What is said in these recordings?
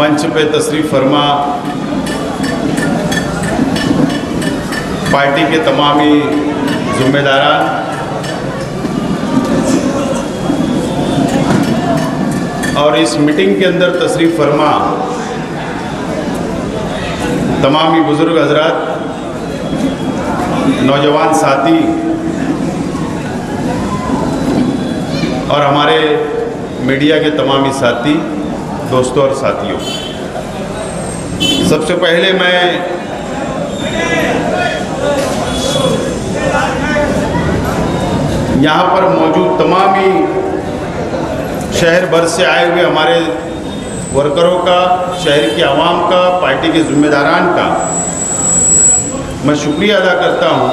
मंच पे तशरीफ़ फरमा पार्टी के तमामी ज़िम्मेदारान, और इस मीटिंग के अंदर तशरीफ़ फरमा तमामी बुज़ुर्ग हज़रात, नौजवान साथी और हमारे मीडिया के तमामी साथी, दोस्तों और साथियों, सबसे पहले मैं यहाँ पर मौजूद तमामी शहर भर से आए हुए हमारे वर्करों का, शहर की आवाम का, पार्टी के ज़िम्मेदारान का मैं शुक्रिया अदा करता हूँ।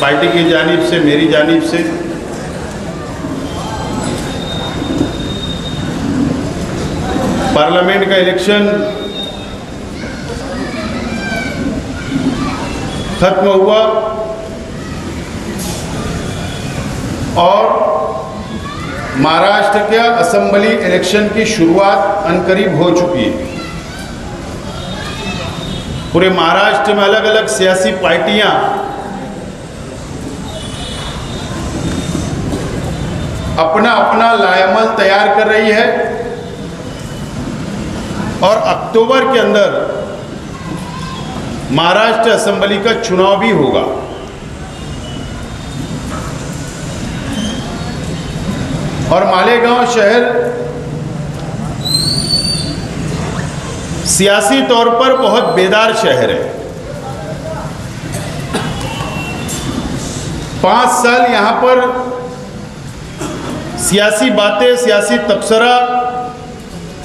पार्टी की जानिब से, मेरी जानिब से पार्लियामेंट का इलेक्शन खत्म हुआ और महाराष्ट्र के असेंबली इलेक्शन की शुरुआत अनकरीब हो चुकी है। पूरे महाराष्ट्र में अलग अलग सियासी पार्टियां अपना अपना लाएमल तैयार कर रही है और अक्टूबर के अंदर महाराष्ट्र असेंबली का चुनाव भी होगा। और मालेगांव शहर सियासी तौर पर बहुत बेदार शहर है। 5 साल यहाँ पर सियासी बातें, सियासी तबसरा,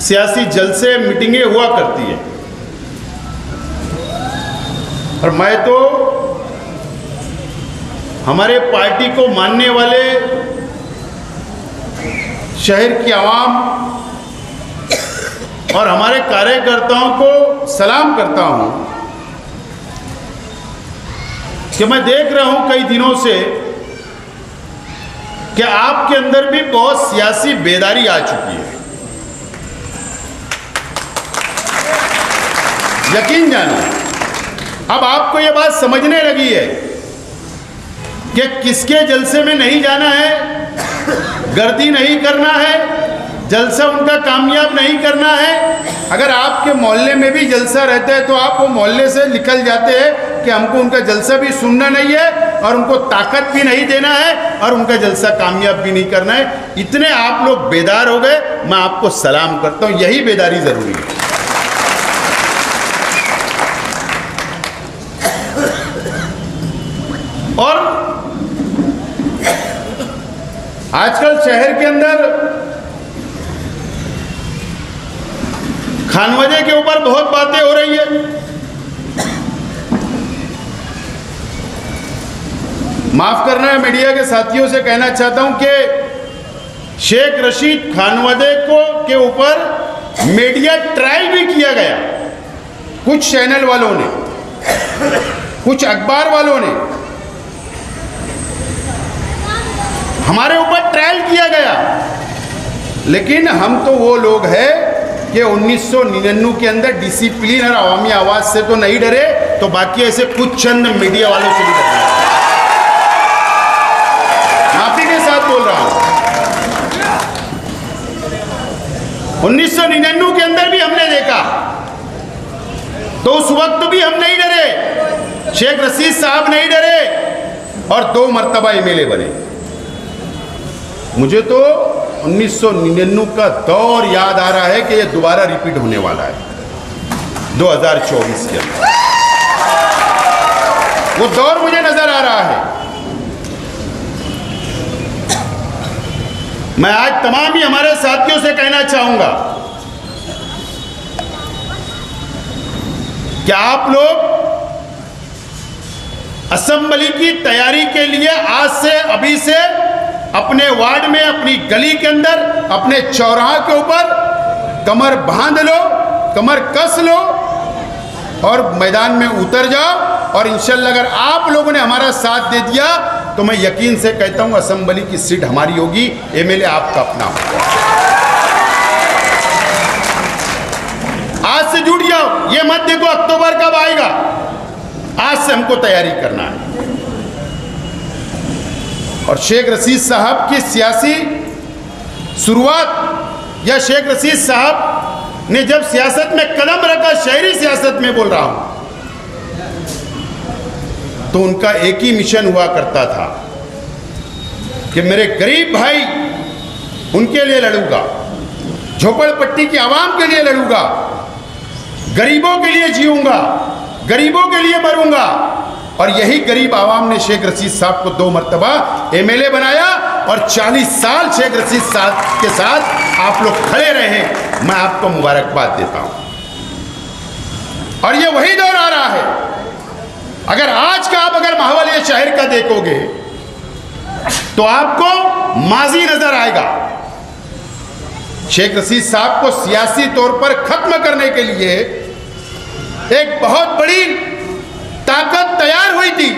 सियासी जलसे, मीटिंगें हुआ करती है। और मैं तो हमारे पार्टी को मानने वाले शहर की आवाम और हमारे कार्यकर्ताओं को सलाम करता हूं कि मैं देख रहा हूं कई दिनों से कि आपके अंदर भी बहुत सियासी बेदारी आ चुकी है। यकीन जानो, अब आपको यह बात समझने लगी है कि किसके जलसे में नहीं जाना है, गर्दी नहीं करना है, जलसा उनका कामयाब नहीं करना है। अगर आपके मोहल्ले में भी जलसा रहता है तो आप वो मोहल्ले से निकल जाते हैं कि हमको उनका जलसा भी सुनना नहीं है और उनको ताकत भी नहीं देना है और उनका जलसा कामयाब भी नहीं करना है। इतने आप लोग बेदार हो गए, मैं आपको सलाम करता हूँ। यही बेदारी जरूरी है। और आजकल शहर के अंदर खानवजे के ऊपर बहुत बातें हो रही है। माफ करना है, मीडिया के साथियों से कहना चाहता हूं कि शेख रशीद खानवजे के ऊपर मीडिया ट्रायल भी किया गया। कुछ चैनल वालों ने, कुछ अखबार वालों ने हमारे ऊपर ट्रायल किया गया, लेकिन हम तो वो लोग हैं कि 1999 के अंदर डिसिप्लिन और अवामी आवाज से तो नहीं डरे, तो बाकी ऐसे कुछ चंद मीडिया वालों से भी डरे। माफी के साथ बोल रहा हूं। 1999 के अंदर भी हमने देखा, तो उस वक्त भी हम नहीं डरे, शेख रशीद साहब नहीं डरे और 2 मर्तबा एमएलए बने। मुझे तो 1999 का दौर याद आ रहा है कि यह दोबारा रिपीट होने वाला है 2024 के अंदर। वो दौर मुझे नजर आ रहा है। मैं आज तमाम ही हमारे साथियों से कहना चाहूंगा कि आप लोग असेंबली की तैयारी के लिए आज से, अभी से अपने वार्ड में, अपनी गली के अंदर, अपने चौराहा के ऊपर कमर बांध लो, कमर कस लो और मैदान में उतर जाओ। और इंशाल्लाह अगर आप लोगों ने हमारा साथ दे दिया तो मैं यकीन से कहता हूं असेंबली की सीट हमारी होगी, एमएलए आपका अपना होगा। आज से हमको तैयारी करना है। और शेख रशीद साहब की सियासी शुरुआत या शेख रशीद साहब ने जब सियासत में कदम रखा, शहरी सियासत में बोल रहा हूं, तो उनका एक ही मिशन हुआ करता था कि मेरे गरीब भाई उनके लिए लड़ूंगा, झोपड़पट्टी की आवाम के लिए लड़ूंगा, गरीबों के लिए जीऊंगा, गरीबों के लिए मरूंगा। और यही गरीब आवाम ने शेख रशीद साहब को 2 मरतबा एमएलए बनाया और 40 साल शेख रशीद साहब के साथ आप लोग खड़े रहे। मैं आपको मुबारकबाद देता हूं। और ये वही दौर आ रहा है। अगर आज का आप अगर माहौल ये शहर का देखोगे तो आपको माजी नजर आएगा। शेख रशीद साहब को सियासी तौर पर खत्म करने के लिए एक बहुत बड़ी ताकत तैयार हुई थी,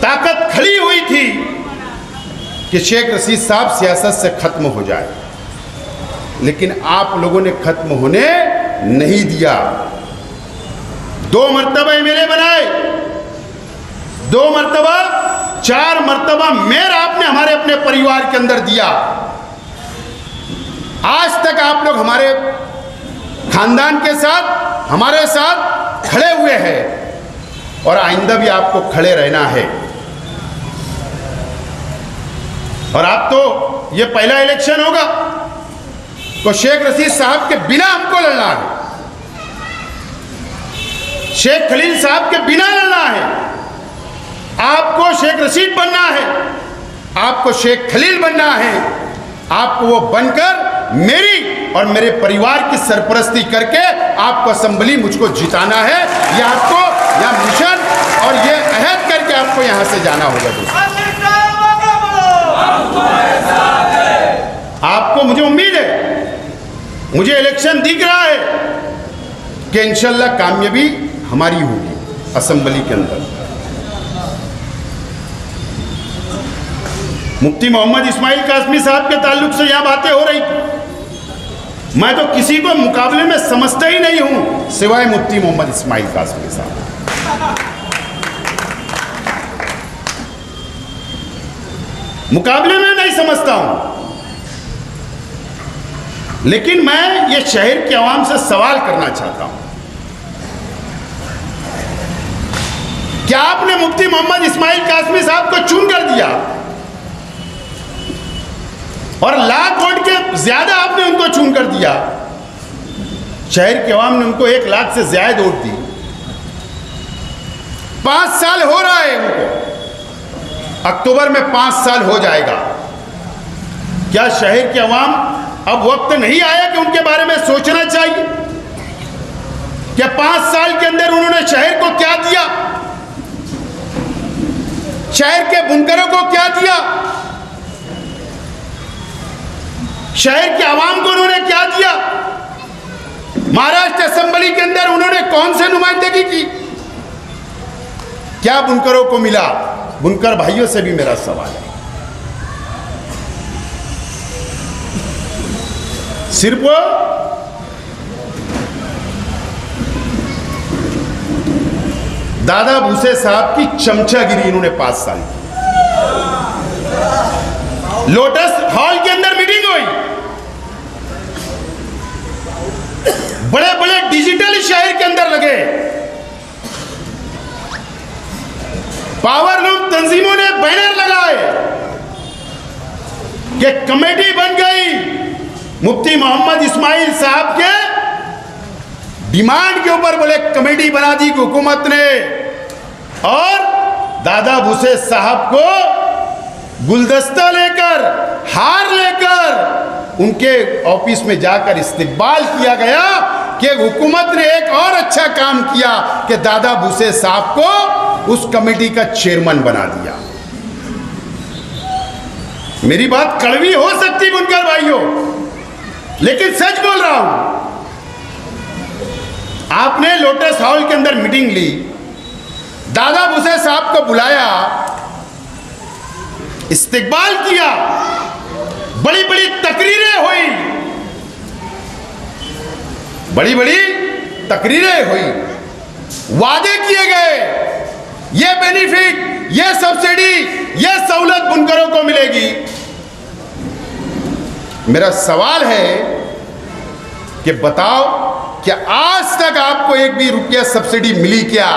ताकत खड़ी हुई थी कि शेख रशीद साहब सियासत से खत्म हो जाए, लेकिन आप लोगों ने खत्म होने नहीं दिया। 2 मरतबा एमएलए बनाए, 2 मरतबा, 4 मरतबा मेयर आपने हमारे अपने परिवार के अंदर दिया। आज तक आप लोग हमारे खानदान के साथ, हमारे साथ खड़े हुए हैं और आइंदा भी आपको खड़े रहना है। और आप तो ये पहला इलेक्शन होगा तो शेख रशीद साहब के बिना हमको लड़ना है, शेख खलील साहब के बिना लड़ना है। आपको शेख रशीद बनना है, आपको शेख खलील बनना है। आपको वो बनकर मेरी और मेरे परिवार की सरपरस्ती करके आपको असेंबली मुझको जिताना है। ये आपको यह मिशन और ये अहद करके आपको यहां से जाना होगा। आपको, मुझे उम्मीद है, मुझे इलेक्शन दिख रहा है कि इंशाल्लाह कामयाबी हमारी होगी असेंबली के अंदर। मुफ्ती मोहम्मद इस्माइल कासमी साहब के ताल्लुक से यहां बातें हो रही थी। मैं तो किसी को मुकाबले में समझता ही नहीं हूं सिवाय मुफ्ती मोहम्मद इस्माइल कासमी साहब। मुकाबले में नहीं समझता हूं, लेकिन मैं ये शहर के आवाम से सवाल करना चाहता हूं। क्या आपने मुफ्ती मोहम्मद इस्माइल कासमी साहब को चुन कर दिया और लाख वोट के ज्यादा आपने उनको चुन कर दिया? शहर के अवाम ने उनको 1 लाख से ज्यादा वोट दी। 5 साल हो रहा है उनको, अक्टूबर में 5 साल हो जाएगा। क्या शहर के अवाम अब वक्त नहीं आया कि उनके बारे में सोचना चाहिए? क्या 5 साल के अंदर उन्होंने शहर को क्या दिया, शहर के बुनकरों को क्या दिया, शहर के आवाम को उन्होंने क्या दिया? महाराष्ट्र असेंबली के अंदर उन्होंने कौन से नुमाइंदगी की? क्या बुनकरों को मिला? बुनकर भाइयों से भी मेरा सवाल है। सिर्फ दादा भूसे साहब की चमचागिरी इन्होंने 5 साल की। लोटस हॉल के अंदर मीटिंग हुई, बड़े बड़े डिजिटल शहर के अंदर लगे, पावरलूम तंजीमों ने बैनर लगाए कि कमेटी बन गई। मुफ्ती मोहम्मद इस्माइल साहब के डिमांड के ऊपर बोले कमेटी बना दी हुकूमत ने, और दादा भूसे साहब को गुलदस्ता लेकर, हार लेकर उनके ऑफिस में जाकर इस्तकबाल किया गया कि हुकूमत ने एक और अच्छा काम किया कि दादा भूसे साहब को उस कमेटी का चेयरमैन बना दिया। मेरी बात कड़वी हो सकती बुनकर भाइयों, लेकिन सच बोल रहा हूं। आपने लोटस हॉल के अंदर मीटिंग ली, दादा भूसे साहब को बुलाया, इस्तकबाल किया, बड़ी बड़ी तकरीरें हुई, बड़ी बड़ी तकरीरें हुई, वादे किए गए, ये बेनिफिट, ये सब्सिडी, ये सहूलत बुनकरों को मिलेगी। मेरा सवाल है कि बताओ, क्या आज तक आपको एक भी रुपया सब्सिडी मिली क्या?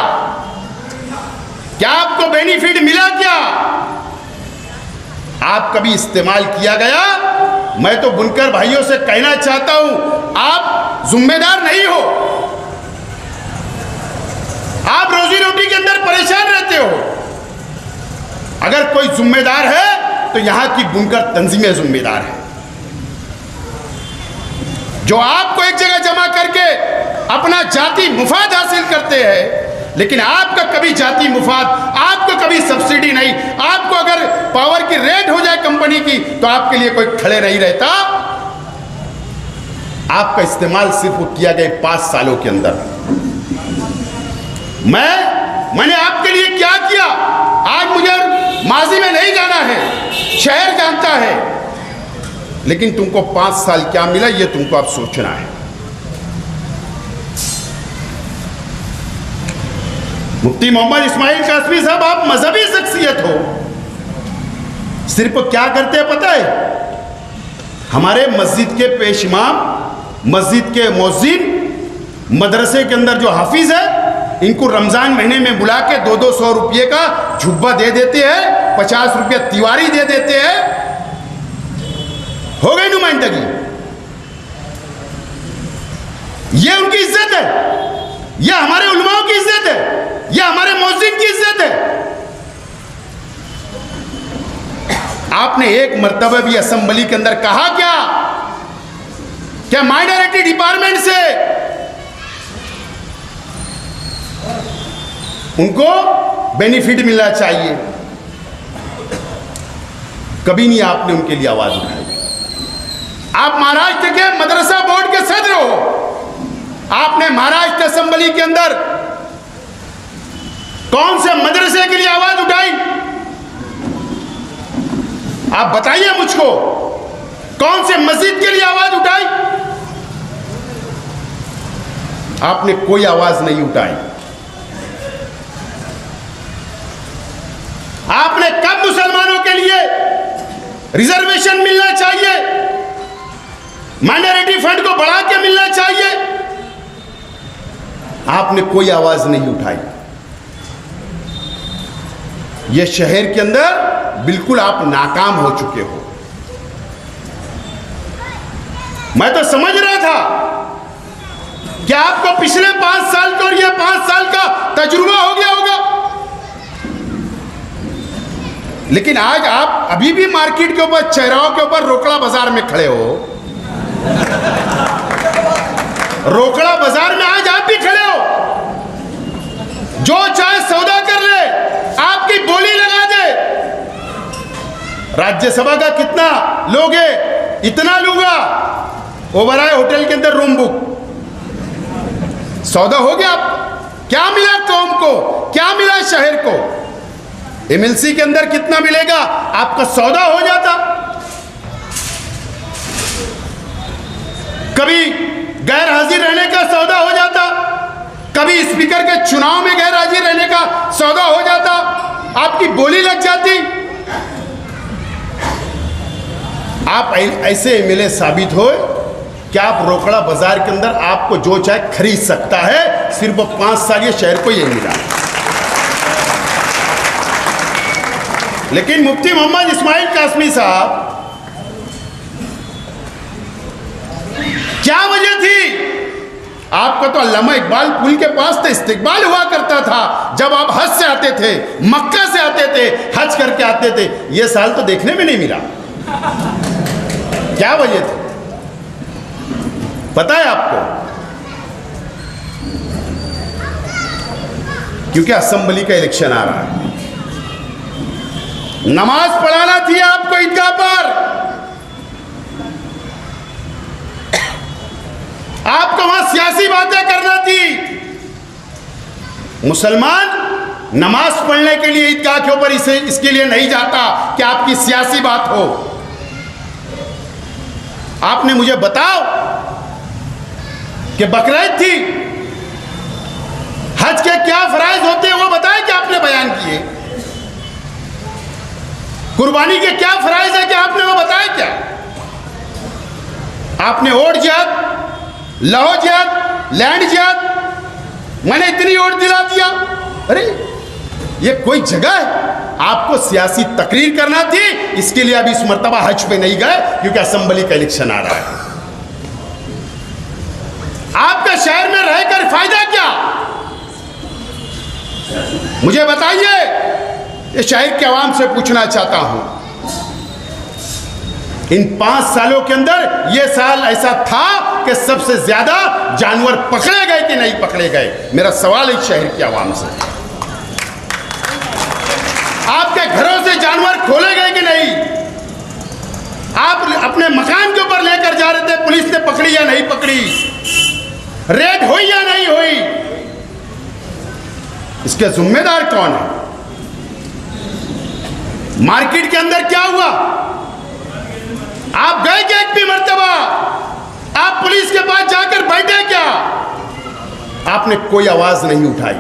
क्या आपको बेनिफिट मिला क्या? आप कभी इस्तेमाल किया गया? मैं तो बुनकर भाइयों से कहना चाहता हूं, आप जिम्मेदार नहीं हो, आप रोजी रोटी के अंदर परेशान रहते हो। अगर कोई जिम्मेदार है तो यहां की बुनकर तंजीमें जिम्मेदार है, जो आपको एक जगह जमा करके अपना जाति मुफाद हासिल करते हैं, लेकिन आपका कभी जाति मुफाद, आपको कभी सब्सिडी नहीं। आपको अगर पावर की रेट हो जाए कंपनी की तो आपके लिए कोई खड़े नहीं रहता। आपका इस्तेमाल सिर्फ किया गया 5 सालों के अंदर। मैंने आपके लिए क्या किया? आज मुझे माजी में नहीं जाना है, शहर जानता है, लेकिन तुमको 5 साल क्या मिला ये तुमको अब सोचना है। मुफ्ती मोहम्मद इस्माइल कासमी साहब, आप मजहबी शख्सियत हो, सिर्फ क्या करते हैं पता है? हमारे मस्जिद के पेश इमाम, मस्जिद के मौज़िन, मदरसे के अंदर जो हाफिज है, इनको रमजान महीने में बुला के 200-200 रुपये का झुब्बा दे देते हैं, 50 रुपये तिवारी दे देते हैं। हो गई नुमाइंदगी। ये उनकी इज्जत है, ये हमारे उलमाओं की इज्जत है, ये हमारे मौज़िन की इज्जत है। आपने एक मर्तबा भी असेंबली के अंदर कहा क्या माइनॉरिटी डिपार्टमेंट से उनको बेनिफिट मिलना चाहिए? कभी नहीं आपने उनके लिए आवाज उठाई। आप महाराष्ट्र के मदरसा बोर्ड के सदर हो, आपने महाराष्ट्र असेंबली के अंदर कौन से मदरसे के लिए आवाज उठाई? आप बताइए मुझको, कौन से मस्जिद के लिए आवाज उठाई? आपने कोई आवाज नहीं उठाई। आपने कब मुसलमानों के लिए रिजर्वेशन मिलना चाहिए, माइनॉरिटी फंड को बढ़ा के मिलना चाहिए, आपने कोई आवाज नहीं उठाई। यह शहर के अंदर बिल्कुल आप नाकाम हो चुके हो। मैं तो समझ रहा था कि आपको पिछले 5 साल का और यह 5 साल का तजुर्बा हो गया होगा, लेकिन आज आप अभी भी मार्केट के ऊपर, चौराहों के ऊपर रोकड़ा बाजार में खड़े हो। रोकड़ा बाजार में आज आप भी खड़े हो, जो चाहे सौदा कर ले, आपकी बोली लगा दे। राज्यसभा का कितना लोगे? इतना लूंगा, ओवर आए होटल के अंदर रूम बुक, सौदा हो गया। क्या मिला कौम को, क्या मिला शहर को? एमएलसी के अंदर कितना मिलेगा? आपका सौदा हो जाता। कभी गैर हाजिर रहने का सौदा हो जाता, कभी स्पीकर के चुनाव में गैर हाजिर रहने का सौदा हो जाता, आपकी बोली लग जाती। आप ऐसे एमएलए साबित हो कि आप रोकड़ा बाजार के अंदर आपको जो चाहे खरीद सकता है। सिर्फ 5 साल ये शहर को ये मिला। लेकिन मुफ्ती मोहम्मद इस्माइल कासमी साहब, क्या वजह थी? आपका तो अल्लामा इकबाल पुल के पास तो इस्तिकबाल हुआ करता था जब आप हज से आते थे, मक्का से आते थे, हज करके आते थे। ये साल तो देखने में नहीं मिला। क्या वजह थी पता है आपको? क्योंकि असेंबली का इलेक्शन आ रहा है। नमाज पढ़ाना थी आपको ईदगाह पर, आपको वहां सियासी बातें करना थी। मुसलमान नमाज पढ़ने के लिए ईदगाह के ऊपर इसके लिए नहीं जाता कि आपकी सियासी बात हो। आपने मुझे बताओ कि बकरीद थी, हज के क्या फराइज होते हैं वो बताएं कि आपने बयान किए। कुर्बानी के क्या फराइज है कि आपने वो बताया क्या? आपने ओट जिहाद, लहो जिहाद, लैंड जिहाद, मैंने इतनी ओट दिला दिया। अरे ये कोई जगह है? आपको सियासी तकरीर करना थी, इसके लिए अभी इस मर्तबा हज पे नहीं गए क्योंकि असेंबली का इलेक्शन आ रहा है। आपका शहर में रहकर फायदा क्या? मुझे बताइए, ये शहर के आवाम से पूछना चाहता हूं। इन 5 सालों के अंदर यह साल ऐसा था कि सबसे ज्यादा जानवर पकड़े गए कि नहीं पकड़े गए? मेरा सवाल है शहर के आवाम से। आपके घरों से जानवर खोले गए कि नहीं? आप अपने मकान के ऊपर लेकर जा रहे थे, पुलिस ने पकड़ी या नहीं पकड़ी? रेड हुई या नहीं हुई? इसके जिम्मेदार कौन है? मार्केट के अंदर क्या हुआ? आप गए क्या एक भी मर्तबा? आप पुलिस के पास जाकर बैठे क्या? आपने कोई आवाज नहीं उठाई।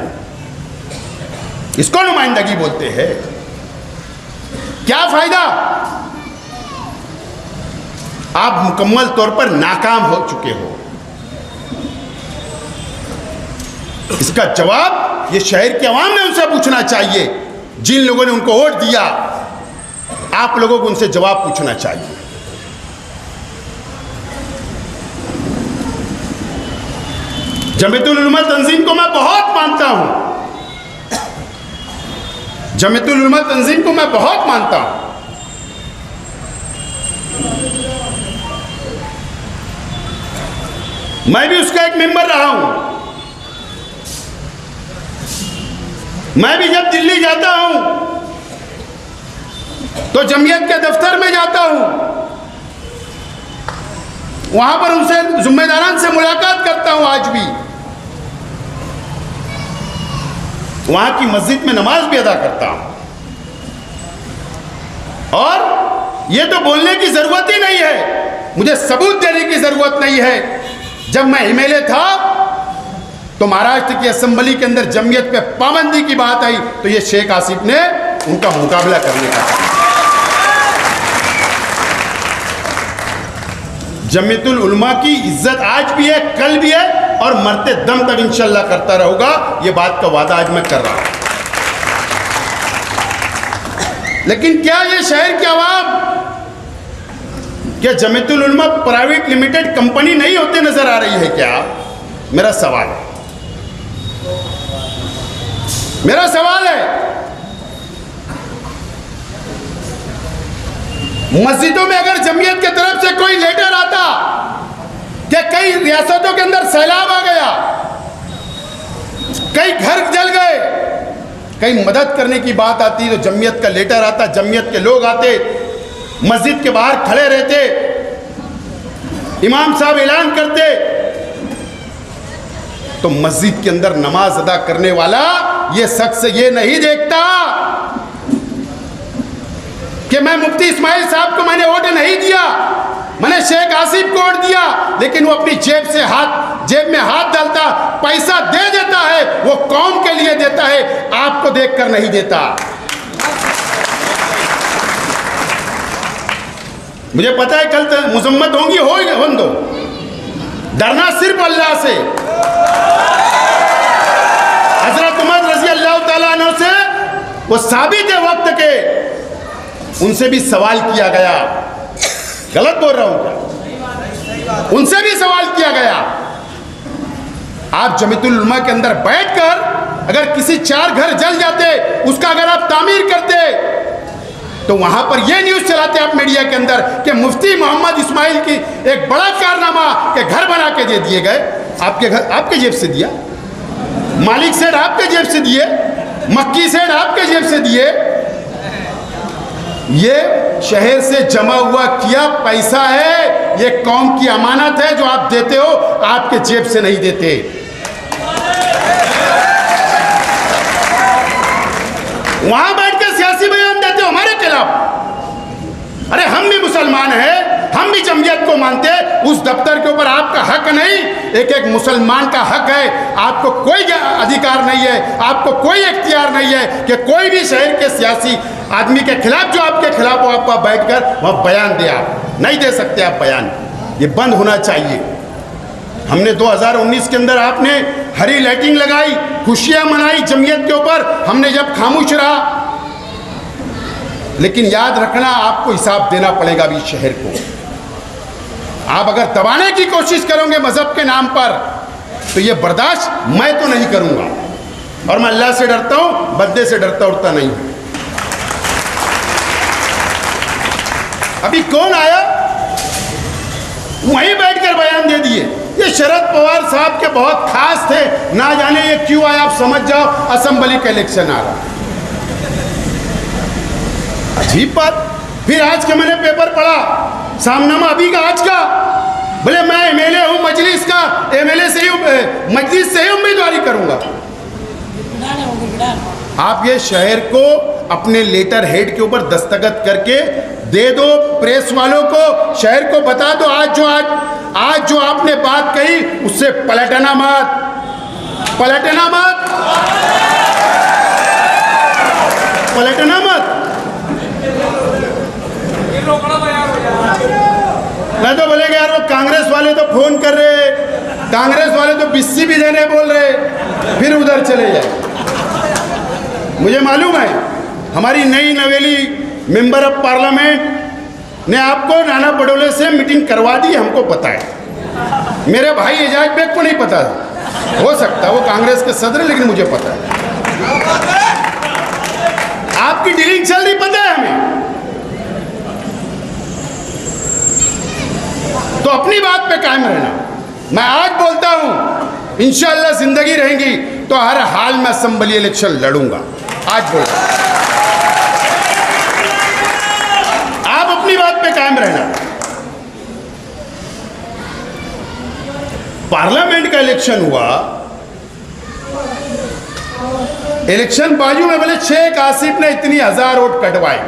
इसको नुमाइंदगी बोलते हैं। क्या फायदा? आप मुकम्मल तौर पर नाकाम हो चुके हो। इसका जवाब ये शहर के अवाम ने उनसे पूछना चाहिए। जिन लोगों ने उनको वोट दिया, आप लोगों को उनसे जवाब पूछना चाहिए। जमीयतुल उलमा तंजीम को मैं बहुत मानता हूं। जमीयतुल उलमा तंजीम को मैं बहुत मानता हूं। मैं भी उसका एक मेंबर रहा हूं। मैं भी जब दिल्ली जाता हूं तो जमीयत के दफ्तर में जाता हूं, वहां पर उनसे जिम्मेदारान से मुलाकात करता हूं। आज भी वहां की मस्जिद में नमाज भी अदा करता हूं। और यह तो बोलने की जरूरत ही नहीं है, मुझे सबूत देने की जरूरत नहीं है। जब मैं एमएलए था तो महाराष्ट्र की असेंबली के अंदर जमीयत पे पाबंदी की बात आई तो ये शेख आसिफ ने उनका मुकाबला करने का। जमीयतुल उलमा की इज्जत आज भी है, कल भी है और मरते दम तक इंशाल्लाह करता रहूंगा। ये बात का वादा आज मैं कर रहा हूं। लेकिन क्या ये शहर के अवाम, क्या जमीयतुल उलमा प्राइवेट लिमिटेड कंपनी नहीं होते नजर आ रही है क्या? मेरा सवाल है, मेरा सवाल है। मस्जिदों में अगर जमीयत की तरफ से कोई लेटर आता कि कई रियासतों के अंदर सैलाब आ गया, कई घर जल गए, कई मदद करने की बात आती तो जमीयत का लेटर आता, जमीयत के लोग आते, मस्जिद के बाहर खड़े रहते, इमाम साहब ऐलान करते, तो मस्जिद के अंदर नमाज अदा करने वाला ये शख्स ये नहीं देखता कि मैं मुफ्ती इस्माइल साहब को मैंने वोट नहीं दिया, मैंने शेख आसिफ को वोट दिया, लेकिन वो अपनी जेब में हाथ डालता, पैसा दे देता है, वो कौम के लिए देता है, आपको देखकर नहीं देता। मुझे पता है कल तो मुजम्मत होंगी, होने दो, डरना सिर्फ अल्लाह से। हजरत उमर रजी अल्लाह ताला अन्हु से वो साबित है वक्त के, उनसे भी सवाल किया गया, गलत बोल रहा हूं क्या? उनसे भी सवाल किया गया, आप जमीयतुल उलमा के अंदर बैठकर अगर किसी 4 घर जल जाते, उसका अगर आप तामीर करते तो वहां पर यह न्यूज चलाते आप मीडिया के अंदर कि मुफ्ती मोहम्मद इस्माइल की एक बड़ा कारनामा के घर बना के दे दिए गए। आपके घर आपके जेब से दिया, मालिक सेठ आपके जेब से दिए, मक्की सेठ आपके जेब से दिए। ये शहर से जमा हुआ किया पैसा है, ये कौम की अमानत है जो आप देते हो, आपके जेब से नहीं देते। वहां बैठकर सियासी बयान देते हो हमारे खिलाफ। अरे हम भी मुसलमान हैं, हम भी जमयत को मानते, उस दफ्तर के ऊपर आपका हक नहीं एक एक मुसलमान का हक है। आपको कोई अधिकार नहीं है, आपको कोई इख्तियार नहीं है कि कोई भी शहर के सियासी आदमी के खिलाफ जो आपके खिलाफ हो आपको बैठकर वहाँ बयान दे। आप नहीं दे सकते आप बयान, ये बंद होना चाहिए। हमने 2019 के अंदर आपने हरी लाइटिंग लगाई, खुशियां मनाई जमयत के ऊपर, हमने जब खामोश रहा। लेकिन याद रखना आपको हिसाब देना पड़ेगा भी शहर को। आप अगर दबाने की कोशिश करोगे मजहब के नाम पर तो ये बर्दाश्त मैं तो नहीं करूंगा। और मैं अल्लाह से डरता हूं, बंदे से डरता उड़ता नहीं हूं। अभी कौन आया वहीं बैठकर बयान दे दिए। ये शरद पवार साहब के बहुत खास थे, ना जाने ये क्यों आया। आप समझ जाओ असेंबली का इलेक्शन आ रहा। अजीब बात। फिर आज के मैंने पेपर पढ़ा, सामनामा अभी का आज का, बोले मैं एमएलए हूं मजलिस का, एमएलए से ही मजलिस से ही उम्मीदवारी करूंगा। आप ये शहर को अपने लेटर हेड के ऊपर दस्तखत करके दे दो प्रेस वालों को, शहर को बता दो आज जो आपने बात कही उससे पलटना मत, पलटना मत, पलटना मत। मैं तो बोलेंगे यार वो कांग्रेस वाले तो फोन कर रहे, कांग्रेस वाले तो बिस्सी भी देने बोल रहे, फिर उधर चले जाए। मुझे मालूम है हमारी नई नवेली मेंबर ऑफ पार्लियामेंट ने आपको नाना पटोले से मीटिंग करवा दी, हमको पता है। मेरे भाई एजाज बेग को नहीं पता, हो सकता वो कांग्रेस के सदर, लेकिन मुझे पता है आपकी डीलिंग चल रही, पता है हमें। तो अपनी बात पे कायम रहना। मैं आज बोलता हूं इंशाअल्लाह जिंदगी रहेगी तो हर हाल में असेंबली इलेक्शन लड़ूंगा। आज बोलता आप अपनी बात पे कायम रहना। पार्लियामेंट का इलेक्शन हुआ, इलेक्शन बाजू में बोले शेख आसिफ ने इतनी 1000 वोट कटवाए।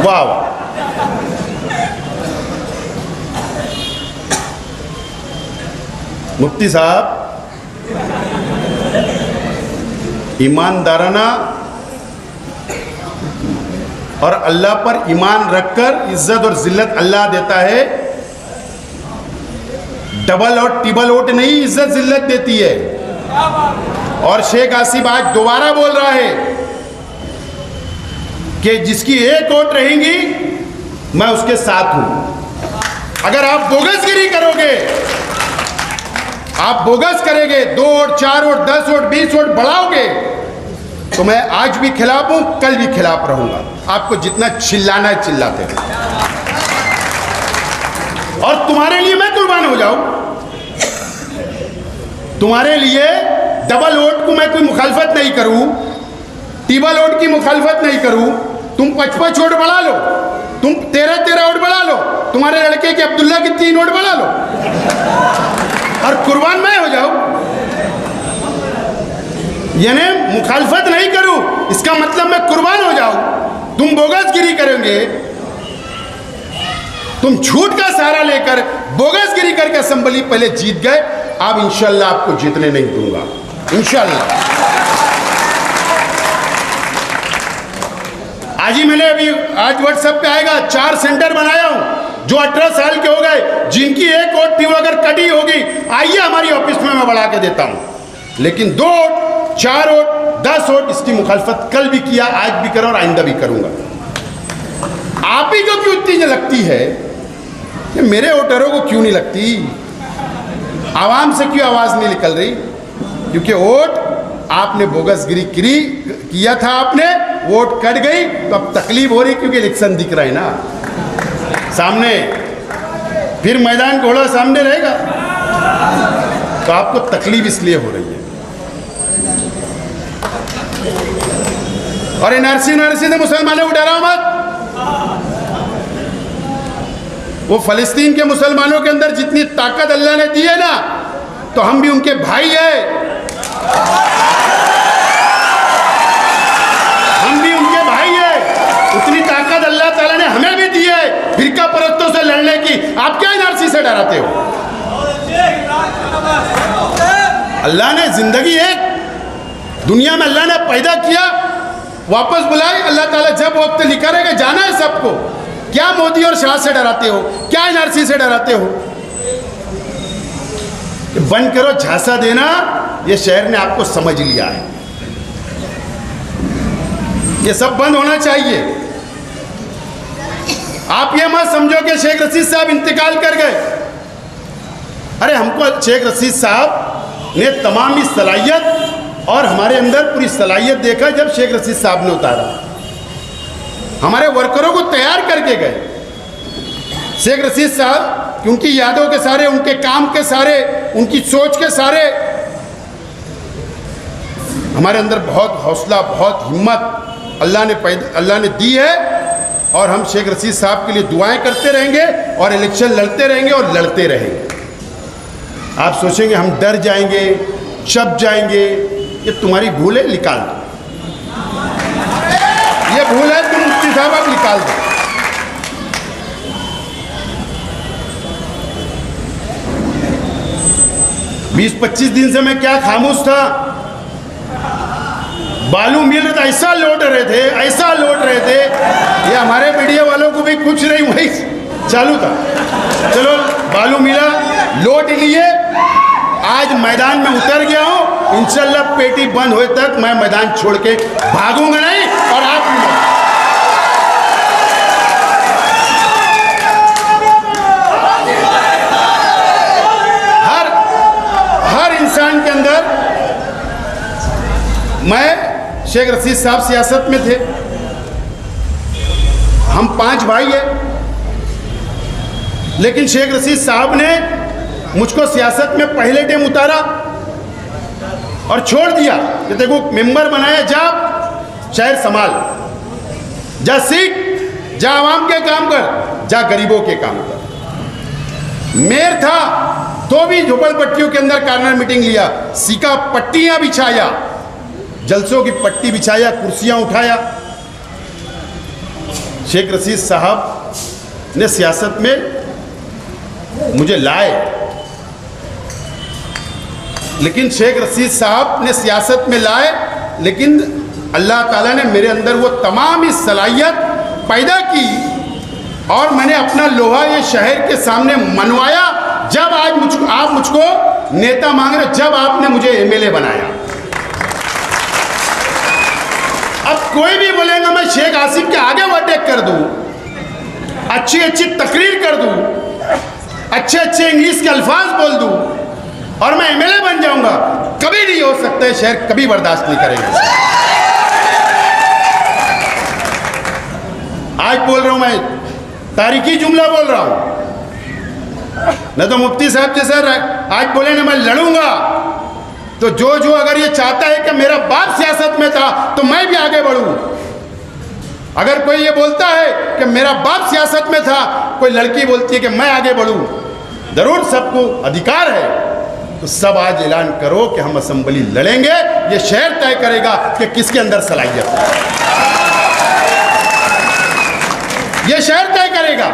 वाह, मुफ्ती साहब ईमानदाराना और अल्लाह पर ईमान रखकर इज्जत और जिल्लत अल्लाह देता है। डबल और टिबल वोट नहीं इज्जत जिल्लत देती है। और शेख आसिफ आज दोबारा बोल रहा है कि जिसकी एक वोट रहेंगी मैं उसके साथ हूं। अगर आप बोगसगिरी करोगे, आप बोगस करेंगे, 2 वोट 4 वोट 10 वोट 20 वोट बढ़ाओगे तो मैं आज भी खिलाफ हूं, कल भी खिलाफ रहूंगा। आपको जितना चिल्लाना है चिल्लाते हैं और तुम्हारे लिए मैं कुर्बान हो जाऊं। तुम्हारे लिए डबल वोट को मैं कोई मुखालफत नहीं करूं, टिबल वोट की मुखालफत नहीं करूं। तुम 55 वोट बढ़ा लो, तुम 13 वोट बढ़ा लो, तुम्हारे लड़के के अब्दुल्ला की 3 वोट बढ़ा लो और कुर्बान मैं हो जाऊं। यानी मुखालफत नहीं करूं, इसका मतलब मैं कुर्बान हो जाऊं। तुम बोगसगिरी करेंगे, तुम झूठ का सहारा लेकर बोगसगिरी करके असेंबली पहले जीत गए, अब इंशाल्लाह आपको जीतने नहीं दूंगा, इंशाल्लाह। आज ही मैंने अभी आज व्हाट्सएप पे आएगा 4 सेंटर बनाया हूं जो 18 साल के हो गए, जिनकी एक वोट थी वो अगर कटी होगी, आइए हमारी ऑफिस में मैं बढ़ा के देता हूं। लेकिन 2 वोट 4 वोट 10 वोट इसकी मुखालफत कल भी किया, आज भी करूं और आइंदा भी करूंगा। आप ही को क्यों इतनी लगती है, ये मेरे वोटरों को क्यों नहीं लगती, आवाम से क्यों आवाज नहीं निकल रही? क्योंकि वोट आपने बोगसगिरी किया था, आपने वोट कट गई तो अब तकलीफ हो रही, क्योंकि इलेक्शन दिख रहा है ना सामने, फिर मैदान घोड़ा सामने रहेगा तो आपको तकलीफ इसलिए हो रही है। और एनआरसी से मुसलमानों को डराओ मत। वो फलस्तीन के मुसलमानों के अंदर जितनी ताकत अल्लाह ने दी है ना, तो हम भी उनके भाई हैं, हम भी उनके भाई हैं। उतनी ताकत अल्लाह ताला ने हमें भी दी है फिरका परस्तों से लड़ने की। आप क्या एनआरसी से डराते हो? अल्लाह ने जिंदगी एक दुनिया में अल्लाह ने पैदा किया, वापस बुलाए। अल्लाह ताला जब वक्त लिखा रहेगा, जाना है सबको। क्या मोदी और शाह से डराते हो, क्या एनआरसी से डराते हो? बंद करो झांसा देना, ये शहर ने आपको समझ लिया है, ये सब बंद होना चाहिए। आप ये मत समझो कि शेख रशीद साहब इंतकाल कर गए। अरे हमको शेख रशीद साहब ने तमामी सलाहियत और हमारे अंदर पूरी सलाहियत देखा जब शेख रशीद साहब ने उतारा, हमारे वर्करों को तैयार करके गए। शेख रशीद साहब उनकी यादों के सारे, उनके काम के सारे, उनकी सोच के सारे हमारे अंदर बहुत हौसला, बहुत हिम्मत अल्लाह ने दी है। और हम शेख रशीद साहब के लिए दुआएं करते रहेंगे और इलेक्शन लड़ते रहेंगे और लड़ते रहेंगे। आप सोचेंगे हम डर जाएंगे, छप जाएंगे, ये तुम्हारी भूल है, निकाल दो। ये भूल है, तुम मुफ्ती साहब आप निकाल दो। बीस 25 दिन से मैं क्या खामोश था। बालू मिल रहा था, ऐसा लौट रहे थे, ऐसा लौट रहे थे। ये हमारे मीडिया वालों को भी कुछ नहीं, वही चालू था। चलो बालू मिला, लौट लिए, आज मैदान में उतर गया हूं। इंशाल्लाह पेटी बंद होए तक मैं मैदान छोड़ के भागूंगा नहीं, और आप भी नहीं। हर इंसान के अंदर, मैं शेख रशीद साहब सियासत में थे, हम 5 भाई हैं, लेकिन शेख रशीद साहब ने मुझको सियासत में पहले टाइम उतारा और छोड़ दिया कि देखो मेंबर बनाया, जा शहर संभाल, जा सीख, जा आवाम के काम कर, जा गरीबों के काम कर। मेयर था तो भी झोपड़पट्टियों के अंदर कार्नर मीटिंग लिया, सीखा, पट्टियां बिछाया, जलसों की पट्टी बिछाया, कुर्सियां उठाया। शेख रशीद साहब ने सियासत में मुझे लाए, लेकिन शेख रशीद साहब ने सियासत में लाए, लेकिन अल्लाह ताला ने मेरे अंदर वो तमाम सलाहियत पैदा की और मैंने अपना लोहा ये शहर के सामने मनवाया। जब आज आप मुझको नेता मांग रहे, जब आपने मुझे एमएलए बनाया। अब कोई भी बोलेगा मैं शेख आसिफ के आगे ओवरटेक कर दूं, अच्छी अच्छी तकरीर कर दूं, अच्छे अच्छे इंग्लिश के अल्फाज बोल दूं और मैं एमएलए बन जाऊंगा, कभी नहीं हो सकता है। शहर कभी बर्दाश्त नहीं करेगा। आज बोल रहा हूं, मैं तारीखी जुमला बोल रहा हूं, न तो मुफ्ती साहब जैसा आज बोले ना मैं लड़ूंगा, तो जो अगर ये चाहता है कि मेरा बाप सियासत में था तो मैं भी आगे बढ़ूं। अगर कोई ये बोलता है कि मेरा बाप सियासत में था, कोई लड़की बोलती है कि मैं आगे बढ़ूं, जरूर सबको अधिकार है। तो सब आज ऐलान करो कि हम असेंबली लड़ेंगे, ये शहर तय करेगा कि किसके अंदर सलाहियत है। ये शहर तय करेगा।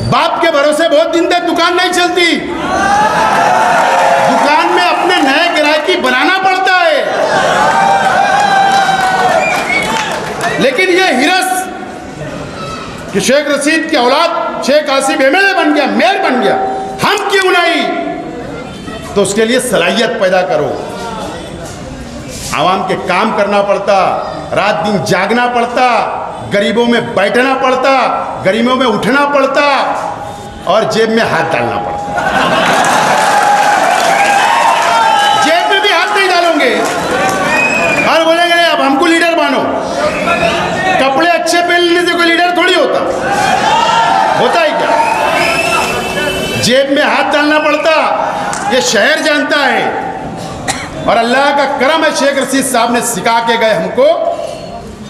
बाप के भरोसे बहुत दिन तक दुकान नहीं चलती, दुकान में अपने नए ग्राहकी बनाना पड़ता है। लेकिन ये हिरस कि शेख रशीद की औलाद शेख आसिफ एमएलए बन गया, मेयर बन गया, हम क्यों नहीं? तो उसके लिए सलाहियत पैदा करो। आवाम के काम करना पड़ता, रात दिन जागना पड़ता, गरीबों में बैठना पड़ता, गरीबों में उठना पड़ता और जेब में हाथ डालना पड़ता। जेब में भी हाथ नहीं डालोगे और बोलेंगे नहीं अब हमको लीडर मानो। कपड़े अच्छे पहनने से कोई लीडर थोड़ी होता है क्या? जेब में हाथ डालना पड़ता, ये शहर जानता है। और अल्लाह का करम है, शेख रशीद साहब ने सिखा के गए हमको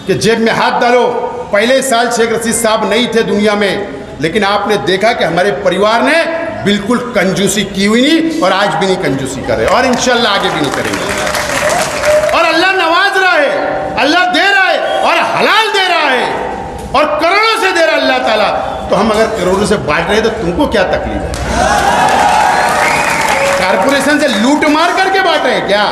कि जेब में हाथ डालो। पहले साल शेख रशीद साहब नहीं थे दुनिया में, लेकिन आपने देखा कि हमारे परिवार ने बिल्कुल कंजूसी की हुई नहीं और आज भी नहीं कंजूसी कर रहे और इंशाल्लाह आगे भी नहीं करेंगे। और अल्लाह नवाज रहा है, अल्लाह दे रहा है और हलाल दे रहा है और करोड़ों से दे रहा है अल्लाह ताला। तो हम अगर करोड़ों से बांट रहे तो तुमको क्या तकलीफ है? कारपोरेशन से लूट मार करके बांट रहे हैं क्या?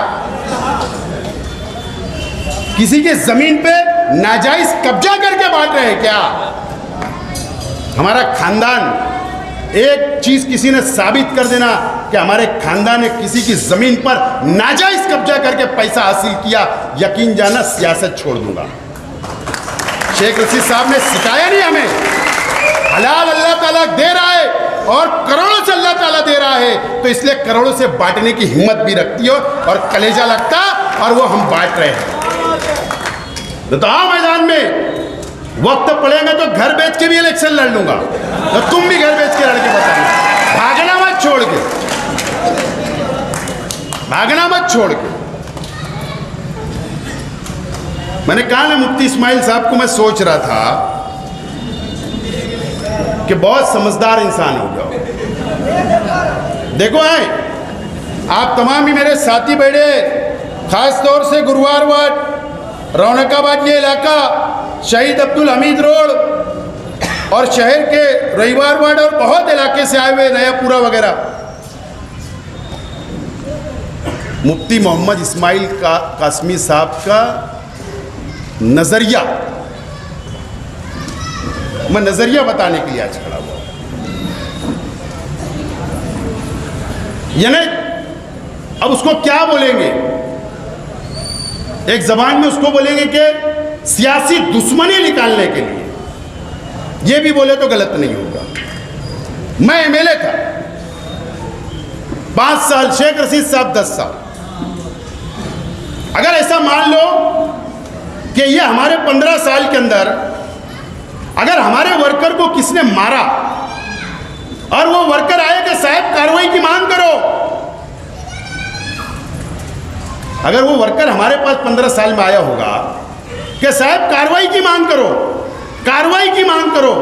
किसी के जमीन पे नाजायज कब्जा करके बांट रहे हैं क्या? हमारा खानदान, एक चीज किसी ने साबित कर देना कि हमारे खानदान ने किसी की जमीन पर नाजायज कब्जा करके पैसा हासिल किया, यकीन जाना सियासत छोड़ दूंगा। शेख रशीद साहब ने सिखाया नहीं हमें। हलाल अल्लाह ताला दे रहा है और करोड़ों से अल्लाह ताला दे रहा है, तो इसलिए करोड़ों से बांटने की हिम्मत भी रखती हो और कलेजा लगता, और वो हम बांट रहे हैं। तो आओ मैदान में, वक्त पड़ेगा तो घर बेच के भी इलेक्शन लड़ लूंगा, तो तुम भी घर बेच के लड़ के बताना। भागना मत छोड़ के, भागना मत छोड़ के। मैंने कहा ना मुफ्ती इस्माइल साहब को, मैं सोच रहा था कि बहुत समझदार इंसान हो जाओ। देखो है, आप तमाम ही मेरे साथी बैठे, खास तौर से गुरुवार वार्ड, रौनकाबाद ये इलाका, शहीद अब्दुल हमीद रोड और शहर के रविवार वार्ड और बहुत इलाके से आए हुए, नयापुरा वगैरह। मुफ्ती मोहम्मद इस्माइल कासमी साहब का नजरिया, मैं नजरिया बताने के लिए आज खड़ा हुआ। यानी अब उसको क्या बोलेंगे, एक जबान में उसको बोलेंगे कि सियासी दुश्मनी निकालने के लिए, यह भी बोले तो गलत नहीं होगा। मैं एमएलए था 5 साल, शेख रशीद साहब 10 साल। अगर ऐसा मान लो कि ये हमारे 15 साल के अंदर अगर हमारे वर्कर को किसने मारा और वो वर्कर आए कि साहब कार्रवाई की मांग करो, अगर वो वर्कर हमारे पास 15 साल में आया होगा कि साहब कार्रवाई की मांग करो, कार्रवाई की मांग करो,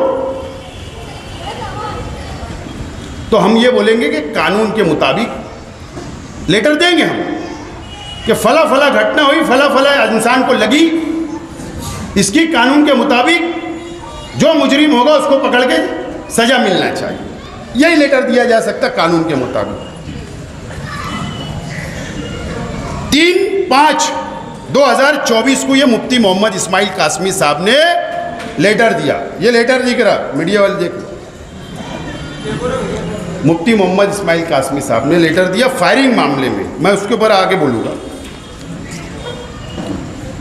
तो हम ये बोलेंगे कि कानून के मुताबिक लेटर देंगे हम कि फला फला घटना हुई, फला फला इंसान को लगी, इसकी कानून के मुताबिक जो मुजरिम होगा उसको पकड़ के सजा मिलना चाहिए। यही लेटर दिया जा सकता कानून के मुताबिक। 3/5/2024 को ये मुफ्ती मोहम्मद इस्माइल कासमी साहब ने लेटर दिया। ये लेटर दिख रहा, मीडिया वाले देख लो। मुफ्ती मोहम्मद इस्माइल कासमी साहब ने लेटर दिया फायरिंग मामले में। मैं उसके ऊपर आगे बोलूंगा।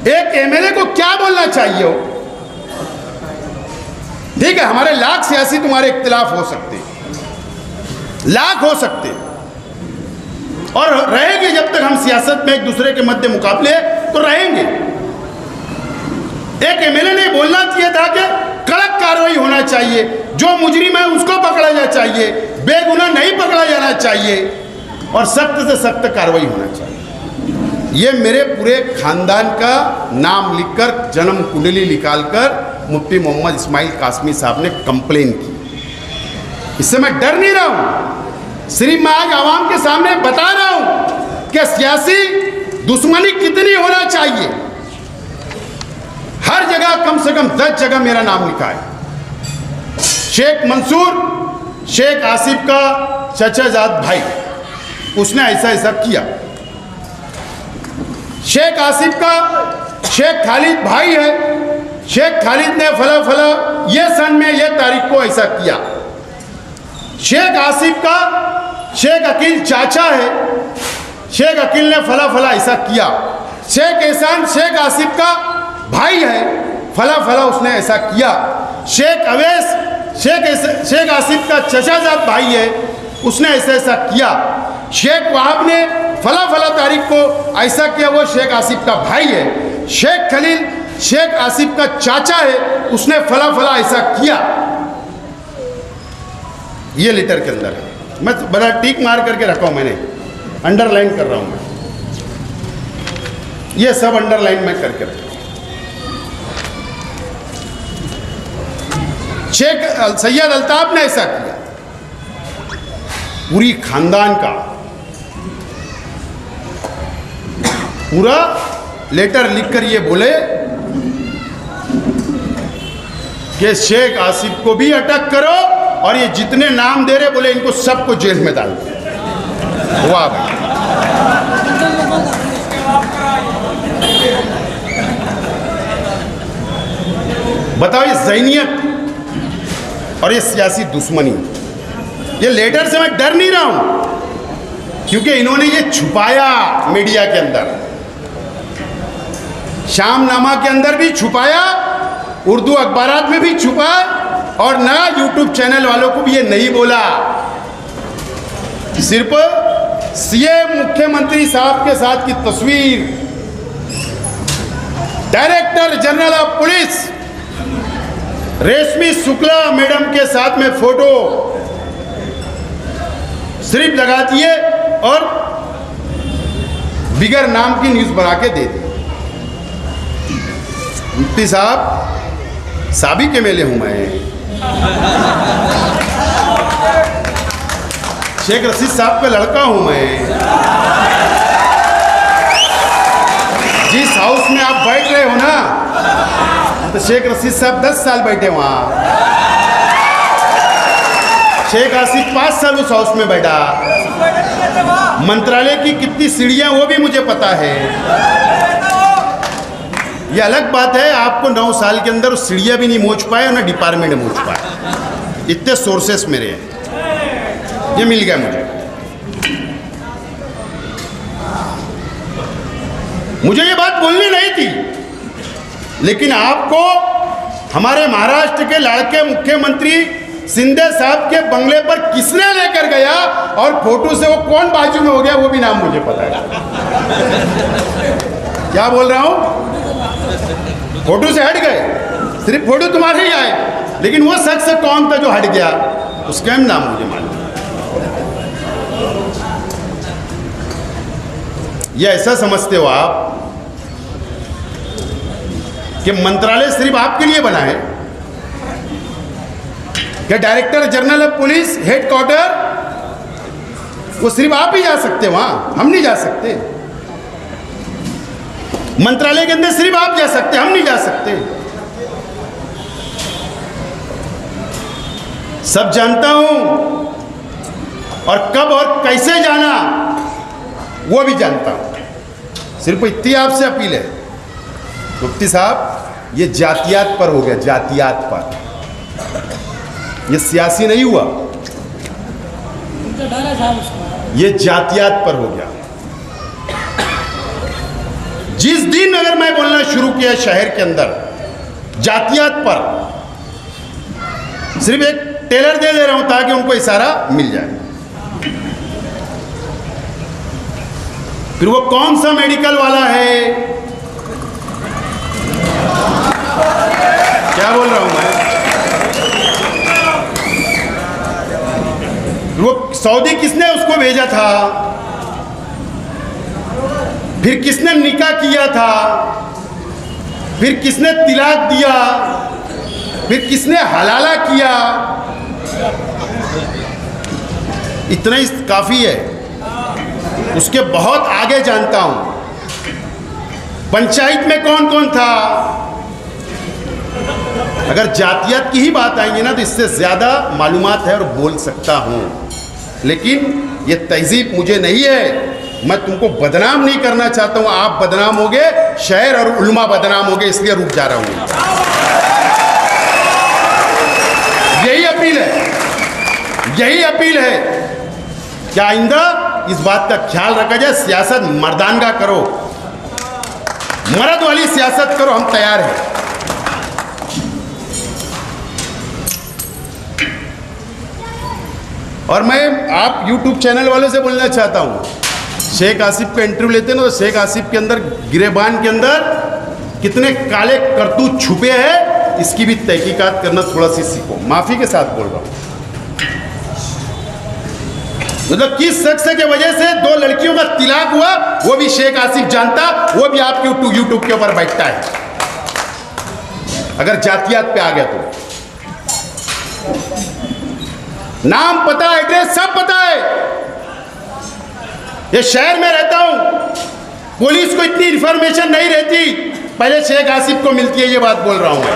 एक एमएलए को क्या बोलना चाहिए हो? ठीक है, हमारे लाख सियासी तुम्हारे इख्तिलाफ हो सकते, लाख हो सकते, और रहेंगे जब तक हम सियासत में एक दूसरे के मध्य मुकाबले तो रहेंगे। एक एमएलए ने बोलना चाहिए था कि कड़क कार्रवाई होना चाहिए, जो मुजरिम है उसको पकड़ा जाना चाहिए, बेगुनाह नहीं पकड़ा जाना चाहिए, और सख्त से सख्त कार्रवाई होना चाहिए। ये मेरे पूरे खानदान का नाम लिखकर, जन्म कुंडली निकालकर मुफ्ती मोहम्मद इस्माइल कासमी साहब ने कंप्लेन की। इससे मैं डर नहीं रहा हूं, सिर्फ मैं आज आवाम के सामने बता रहा हूं कि सियासी दुश्मनी कितनी होना चाहिए। हर जगह कम से कम 10 जगह मेरा नाम लिखा है। शेख मंसूर, शेख आसिफ का चचाजाद भाई, उसने ऐसा ऐसा किया। शेख आसिफ का शेख खालिद भाई है, शेख खालिद ने फला फला ये सन में ये तारीख को ऐसा किया। शेख आसिफ का शेख अकील चाचा है, शेख अकील ने फला फला ऐसा किया। शेख एहसान शेख आसिफ का भाई है, फला फला उसने ऐसा किया। शेख अवैस शेख आसिफ का चचाजाद भाई है, उसने ऐसा ऐसा किया। शेख वहाब ने फला फला तारीख को ऐसा किया, वो शेख आसिफ का भाई है। शेख खलील शेख आसिफ का चाचा है, उसने फला फला ऐसा किया। ये लेटर के अंदर है, मैं बड़ा टीक मार करके रखा हूं, मैंने अंडरलाइन कर रहा हूं मैं, ये सब अंडरलाइन मैं करके रखा हूं। शेख सैयद अल्ताफ ने ऐसा किया। पूरी खानदान का पूरा लेटर लिखकर ये बोले कि शेख आसिफ को भी अटक करो और ये जितने नाम दे रहे बोले इनको सबको जेल में डाल दो। वाह भाई। बताओ, ये ज़हनियत और ये सियासी दुश्मनी, ये लेटर से मैं डर नहीं रहा हूं, क्योंकि इन्होंने ये छुपाया मीडिया के अंदर, शामनामा के अंदर भी छुपाया, उर्दू अखबारात में भी छुपा, और ना यूट्यूब चैनल वालों को भी ये नहीं बोला। सिर्फ सीएम मुख्यमंत्री साहब के साथ की तस्वीर, डायरेक्टर जनरल ऑफ पुलिस रेशमी शुक्ला मैडम के साथ में फोटो सिर्फ लगा दिए और बिगर नाम की न्यूज बना के दे दी। मुफ्ती साहब, साबी के मेले हूं मैं, शेख रशीद साहब का लड़का हूं मैं। जिस हाउस में आप बैठ रहे हो ना, तो शेख रशीद साहब 10 साल बैठे वहां, शेख आसिफ 5 साल उस हाउस में बैठा। मंत्रालय की कितनी सीढ़ियां वो भी मुझे पता है। ये अलग बात है, आपको 9 साल के अंदर उस सीढ़ियां भी नहीं मोच पाए और ना डिपार्टमेंट मोच पाए। इतने सोर्सेस मेरे हैं, ये मिल गया मुझे ये बात बोलनी नहीं थी, लेकिन आपको हमारे महाराष्ट्र के लाड़के मुख्यमंत्री शिंदे साहब के बंगले पर किसने लेकर गया और फोटो से वो कौन बाजू में हो गया, वो भी नाम मुझे पता है। क्या बोल रहा हूं? फोटो से हट गए, सिर्फ फोटो तुम्हारे ही आए, लेकिन वो शख्स कौन था जो हट गया, उसका नाम मुझे मालूम। ये ऐसा समझते हो आप कि मंत्रालय सिर्फ आपके लिए बना है? क्या director general of police headquarter, वो सिर्फ आप ही जा सकते वहां, हम नहीं जा सकते। मंत्रालय के अंदर सिर्फ आप जा सकते, हम नहीं जा सकते। सब जानता हूं, और कब और कैसे जाना वो भी जानता हूं। सिर्फ इतनी आपसे अपील है मुफ्ती साहब, ये जातियात पर हो गया, जातियात पर, ये सियासी नहीं हुआ, ये जातियात पर हो गया। जिस दिन अगर मैं बोलना शुरू किया शहर के अंदर जातियात पर, सिर्फ एक टेलर दे रहा हूं ताकि उनको इशारा मिल जाए। फिर वो कौन सा मेडिकल वाला है, क्या बोल रहा हूं मैं, वो सऊदी किसने उसको भेजा था, फिर किसने निकाह किया था, फिर किसने तिलाक दिया, फिर किसने हलाला किया, इतना ही काफी है। उसके बहुत आगे जानता हूं, पंचायत में कौन कौन था। अगर जातियात की ही बात आएंगी ना, तो इससे ज्यादा मालूमात है और बोल सकता हूं, लेकिन ये तहजीब मुझे नहीं है। मैं तुमको बदनाम नहीं करना चाहता हूं, आप बदनाम होगे, शहर और उल्मा बदनाम होगे, इसलिए रुक जा रहा हूं। यही अपील है, यही अपील है कि आइंदा इस बात का ख्याल रखा जाए, सियासत मर्दानगा करो, मर्द वाली सियासत करो, हम तैयार हैं। और मैं आप YouTube चैनल वालों से बोलना चाहता हूं, शेख आसिफ का इंटरव्यू लेते ना, तो शेख आसिफ के अंदर गिरेबान के अंदर कितने काले करतूत छुपे हैं, इसकी भी तहकीकात करना थोड़ा सी सीखो। माफी के साथ बोल रहा हूं, मतलब किस शख्स के वजह से 2 लड़कियों का तिलाक हुआ, वो भी शेख आसिफ जानता, वो भी आपके यूट्यूब के ऊपर बैठता है। अगर जातियात पे आ गया तो नाम पता, एड्रेस सब पता है। ये शहर में रहता हूं, पुलिस को इतनी इंफॉर्मेशन नहीं रहती, पहले शेख आसिफ को मिलती है, ये बात बोल रहा हूं मैं।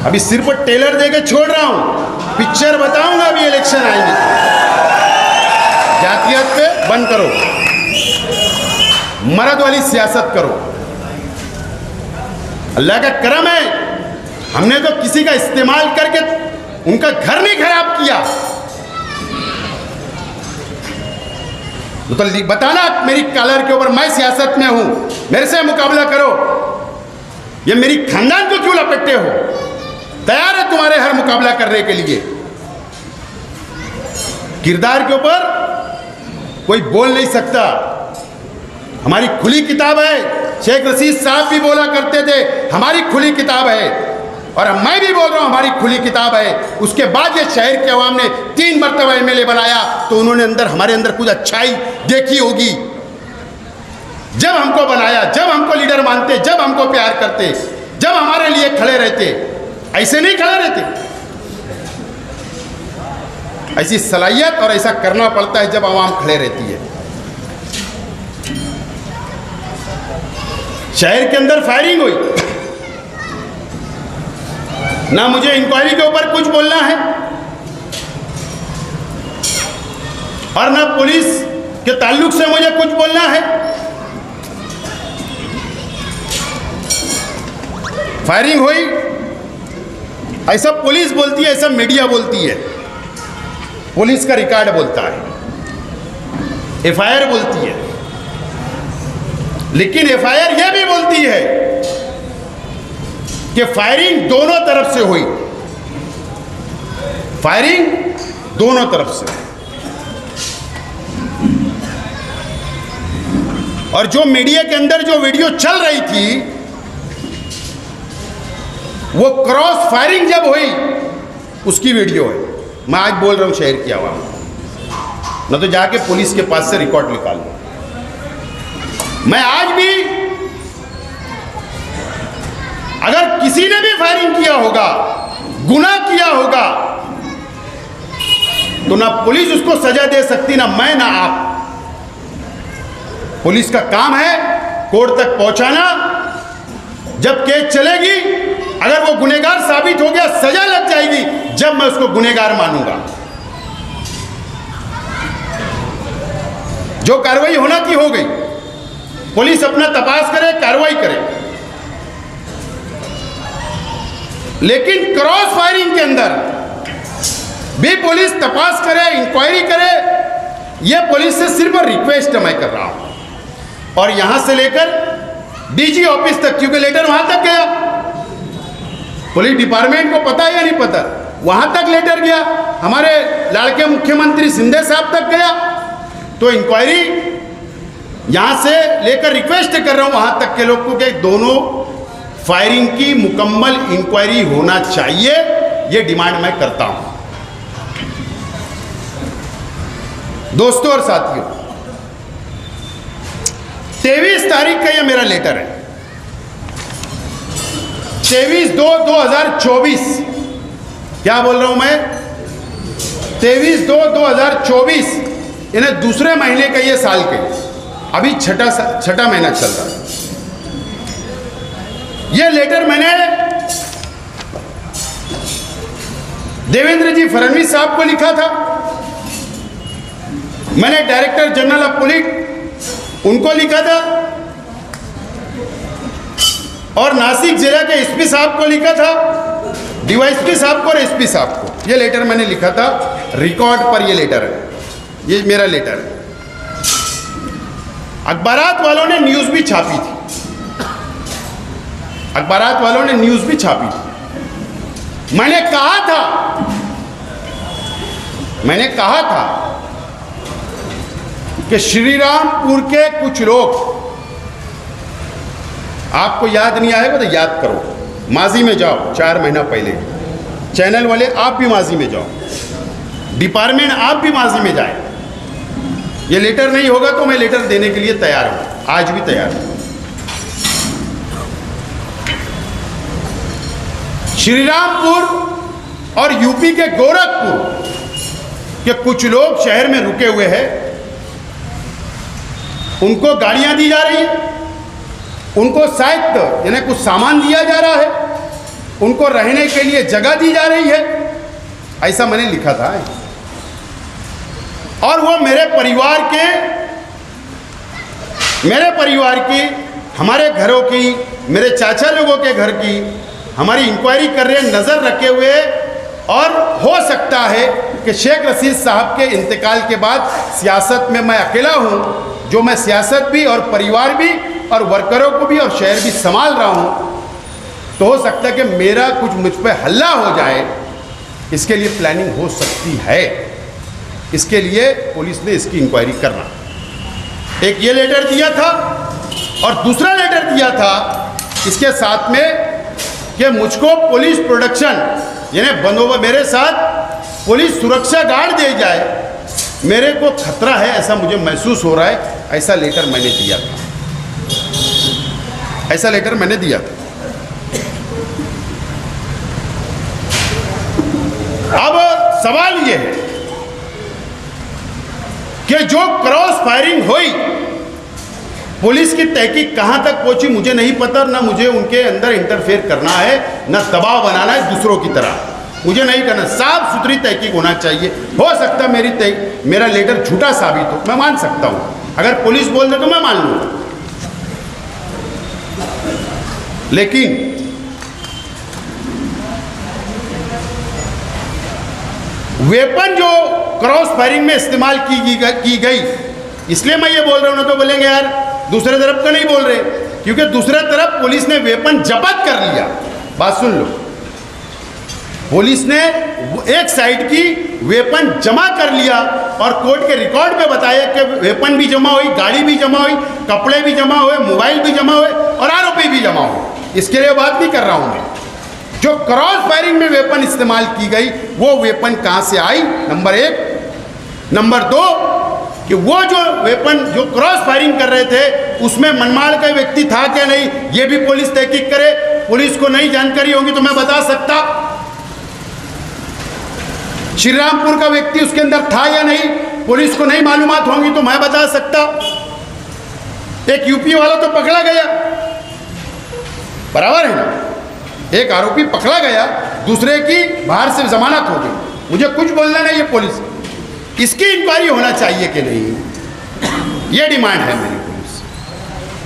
अभी सिर पर टेलर देके छोड़ रहा हूं, पिक्चर बताऊंगा अभी इलेक्शन आएंगे। जातियत पे बंद करो, मर्द वाली सियासत करो। अल्लाह का करम है, हमने तो किसी का इस्तेमाल करके उनका घर नहीं खराब किया। तो बताना मेरी कॉलर के ऊपर मैं सियासत में हूं, मेरे से मुकाबला करो। ये मेरी खानदान को क्यों लपेटते हो? तैयार है तुम्हारे हर मुकाबला करने के लिए। किरदार के ऊपर कोई बोल नहीं सकता। हमारी खुली किताब है। शेख रशीद साहब भी बोला करते थे हमारी खुली किताब है, और मैं भी बोल रहा हूं हमारी खुली किताब है। उसके बाद ये शहर के अवाम ने 3 मरतबा एमएलए बनाया, तो उन्होंने हमारे अंदर कुछ अच्छाई देखी होगी। जब हमको बनाया, जब हमको लीडर मानते, जब हमको प्यार करते, जब हमारे लिए खड़े रहते। ऐसे नहीं खड़े रहते। ऐसी सलाहियत और ऐसा करना पड़ता है जब आवाम खड़े रहती है। शहर के अंदर फायरिंग हुई, ना मुझे इंक्वायरी के ऊपर कुछ बोलना है और ना पुलिस के ताल्लुक से मुझे कुछ बोलना है। फायरिंग हुई, ऐसा पुलिस बोलती है, ऐसा मीडिया बोलती है। पुलिस का रिकॉर्ड बोलता है, एफआईआर बोलती है, लेकिन एफआईआर यह भी बोलती है कि फायरिंग दोनों तरफ से हुई। फायरिंग दोनों तरफ से। और जो मीडिया के अंदर जो वीडियो चल रही थी, वो क्रॉस फायरिंग जब हुई उसकी वीडियो है। मैं आज बोल रहा हूं शहर की आवाम, न तो जाके पुलिस के पास से रिकॉर्ड निकाल लो। मैं आज भी, अगर किसी ने भी फायरिंग किया होगा, गुनाह किया होगा, तो ना पुलिस उसको सजा दे सकती, ना मैं ना आप। पुलिस का काम है कोर्ट तक पहुंचाना। जब केस चलेगी, अगर वो गुनहगार साबित हो गया, सजा लग जाएगी, जब मैं उसको गुनहगार मानूंगा। जो कार्रवाई होना थी हो गई। पुलिस अपना तपास करे, कार्रवाई करे। लेकिन क्रॉस फायरिंग के अंदर भी पुलिस तपास करे, इंक्वायरी करे, यह पुलिस से सिर्फ रिक्वेस्ट मैं कर रहा हूं। और यहां से लेकर डीजी ऑफिस तक, क्योंकि लेटर वहां तक गया, पुलिस डिपार्टमेंट को पता या नहीं पता, वहां तक लेटर गया, हमारे लाड़के मुख्यमंत्री शिंदे साहब तक गया। तो इंक्वायरी यहां से लेकर रिक्वेस्ट कर रहा हूं वहां तक के लोग को कि दोनों फायरिंग की मुकम्मल इंक्वायरी होना चाहिए। यह डिमांड मैं करता हूं। दोस्तों और साथियों, 23 तारीख का यह मेरा लेटर है। 23/2/2024, क्या बोल रहा हूं मैं? 23/2/2024, इन्हें दूसरे महीने का ये साल के, अभी छठा महीना चल रहा है। ये लेटर मैंने देवेंद्र जी फडणवीस साहब को लिखा था। मैंने डायरेक्टर जनरल ऑफ पुलिस उनको लिखा था, और नासिक जिला के एसपी साहब को लिखा था, डीवाईएसपी साहब को और एसपी साहब को। ये लेटर मैंने लिखा था, रिकॉर्ड पर ये लेटर है, ये मेरा लेटर है। अखबारात वालों ने न्यूज़ भी छापी थी, अखबारात वालों ने न्यूज़ भी छापी थी। मैंने कहा था कि श्रीरामपुर के कुछ लोग, आपको याद नहीं आएगा तो याद करो, माजी में जाओ, 4 महीना पहले। चैनल वाले आप भी माजी में जाओ, डिपार्टमेंट आप भी माजी में जाए। ये लेटर नहीं होगा तो मैं लेटर देने के लिए तैयार हूं, आज भी तैयार हूं। श्रीरामपुर और यूपी के गोरखपुर के कुछ लोग शहर में रुके हुए हैं, उनको गाड़ियां दी जा रही है, उनको शायद यानी कुछ सामान दिया जा रहा है, उनको रहने के लिए जगह दी जा रही है, ऐसा मैंने लिखा था। और वो मेरे परिवार की, हमारे घरों की, मेरे चाचा लोगों के घर की हमारी इंक्वायरी कर रहे हैं, नज़र रखे हुए। और हो सकता है कि शेख रशीद साहब के इंतकाल के बाद सियासत में मैं अकेला हूँ, जो मैं सियासत भी और परिवार भी और वर्करों को भी और शहर भी संभाल रहा हूँ। तो हो सकता है कि मेरा कुछ मुझ पर हल्ला हो जाए, इसके लिए प्लानिंग हो सकती है। इसके लिए पुलिस ने इसकी इंक्वायरी करना। एक ये लेटर दिया था और दूसरा लेटर दिया था इसके साथ में कि मुझको पुलिस प्रोटेक्शन, यानी बंदोबस्त, मेरे साथ पुलिस सुरक्षा गार्ड दे जाए, मेरे को खतरा है ऐसा मुझे महसूस हो रहा है। ऐसा लेटर मैंने दिया था, ऐसा लेटर मैंने दिया था। अब सवाल ये है कि जो क्रॉस फायरिंग हुई, पुलिस की तहकीक कहां तक पहुंची मुझे नहीं पता, ना मुझे उनके अंदर इंटरफेयर करना है, ना दबाव बनाना है दूसरों की तरह, मुझे नहीं करना। साफ सुथरी तहकीक होना चाहिए। हो सकता है मेरा लेटर झूठा साबित हो, मैं मान सकता हूं। अगर पुलिस बोल दे तो मैं मान लूंगा, लेकिन वेपन जो क्रॉस फायरिंग में इस्तेमाल की गई, इसलिए मैं ये बोल रहा हूं। ना तो बोलेंगे यार दूसरे तरफ का नहीं बोल रहे, क्योंकि दूसरे तरफ पुलिस ने वेपन जब्त कर लिया। बात सुन लो, पुलिस ने एक साइड की वेपन जमा कर लिया और कोर्ट के रिकॉर्ड में बताया कि वेपन भी जमा हुई, गाड़ी भी जमा हुई, कपड़े भी जमा हुए, मोबाइल भी जमा हुए और आरोपी भी जमा हुए। इसके लिए बात नहीं कर रहा हूं मैं। जो क्रॉस फायरिंग में वेपन इस्तेमाल की गई, वो वेपन कहां से आई, नंबर एक। नंबर दो कि वो जो वेपन जो क्रॉस फायरिंग कर रहे थे उसमें मनमाड़ का व्यक्ति था क्या नहीं, ये भी पुलिस तहकीक करे। पुलिस को नहीं जानकारी होगी तो मैं बता सकता। श्रीरामपुर का व्यक्ति उसके अंदर था या नहीं, पुलिस को नहीं मालूमात होंगी तो मैं बता सकता। एक यूपी वाला तो पकड़ा गया, बराबर है ना, एक आरोपी पकड़ा गया, दूसरे की बाहर से जमानत हो गई। मुझे कुछ बोलना नहीं, ये पुलिस, इसकी इंक्वायरी होना चाहिए कि नहीं, ये डिमांड है मेरी पुलिस।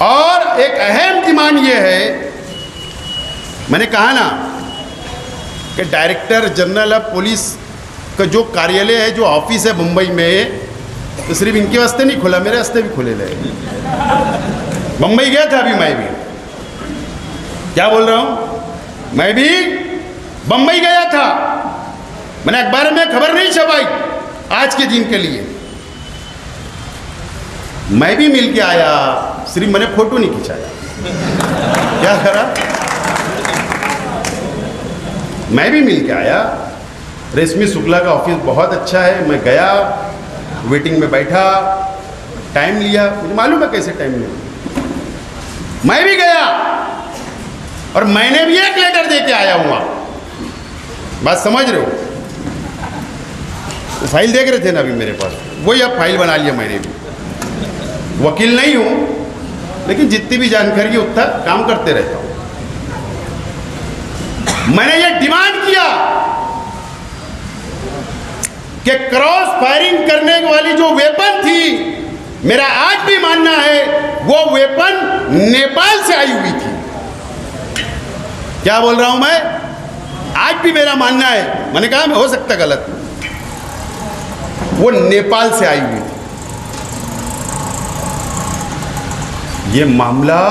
और एक अहम डिमांड ये है, मैंने कहा ना कि डायरेक्टर जनरल ऑफ पुलिस का जो कार्यालय है, जो ऑफिस है मुंबई में, तो सिर्फ इनके वास्ते नहीं खुला, मेरे वास्ते भी खुले रहे। मुंबई गया था अभी मैं भी, क्या बोल रहा हूँ, मैं भी बंबई गया था। मैंने अखबार में खबर नहीं छपाई आज के दिन के लिए, मैं भी मिल के आया, सिर्फ मैंने फोटो नहीं खिंचाया। क्या करा, मैं भी मिल के आया। रेशमी शुक्ला का ऑफिस बहुत अच्छा है, मैं गया, वेटिंग में बैठा, टाइम लिया, मुझे मालूम है कैसे टाइम लिया। मैं भी गया और मैंने भी एक लेटर दे के आया हुआ। बात समझ रहे हो, तो फाइल देख रहे थे ना अभी मेरे पास, वही अब फाइल बना लिया मैंने भी। वकील नहीं हूं, लेकिन जितनी भी जानकारी है उतना काम करते रहता हूं। मैंने ये डिमांड किया कि क्रॉस फायरिंग करने वाली जो वेपन थी, मेरा आज भी मानना है वो वेपन नेपाल से आई हुई थी। क्या बोल रहा हूं मैं, आज भी मेरा मानना है, मैंने कहा मैं हो सकता गलत, वो नेपाल से आई हुई थी। ये मामला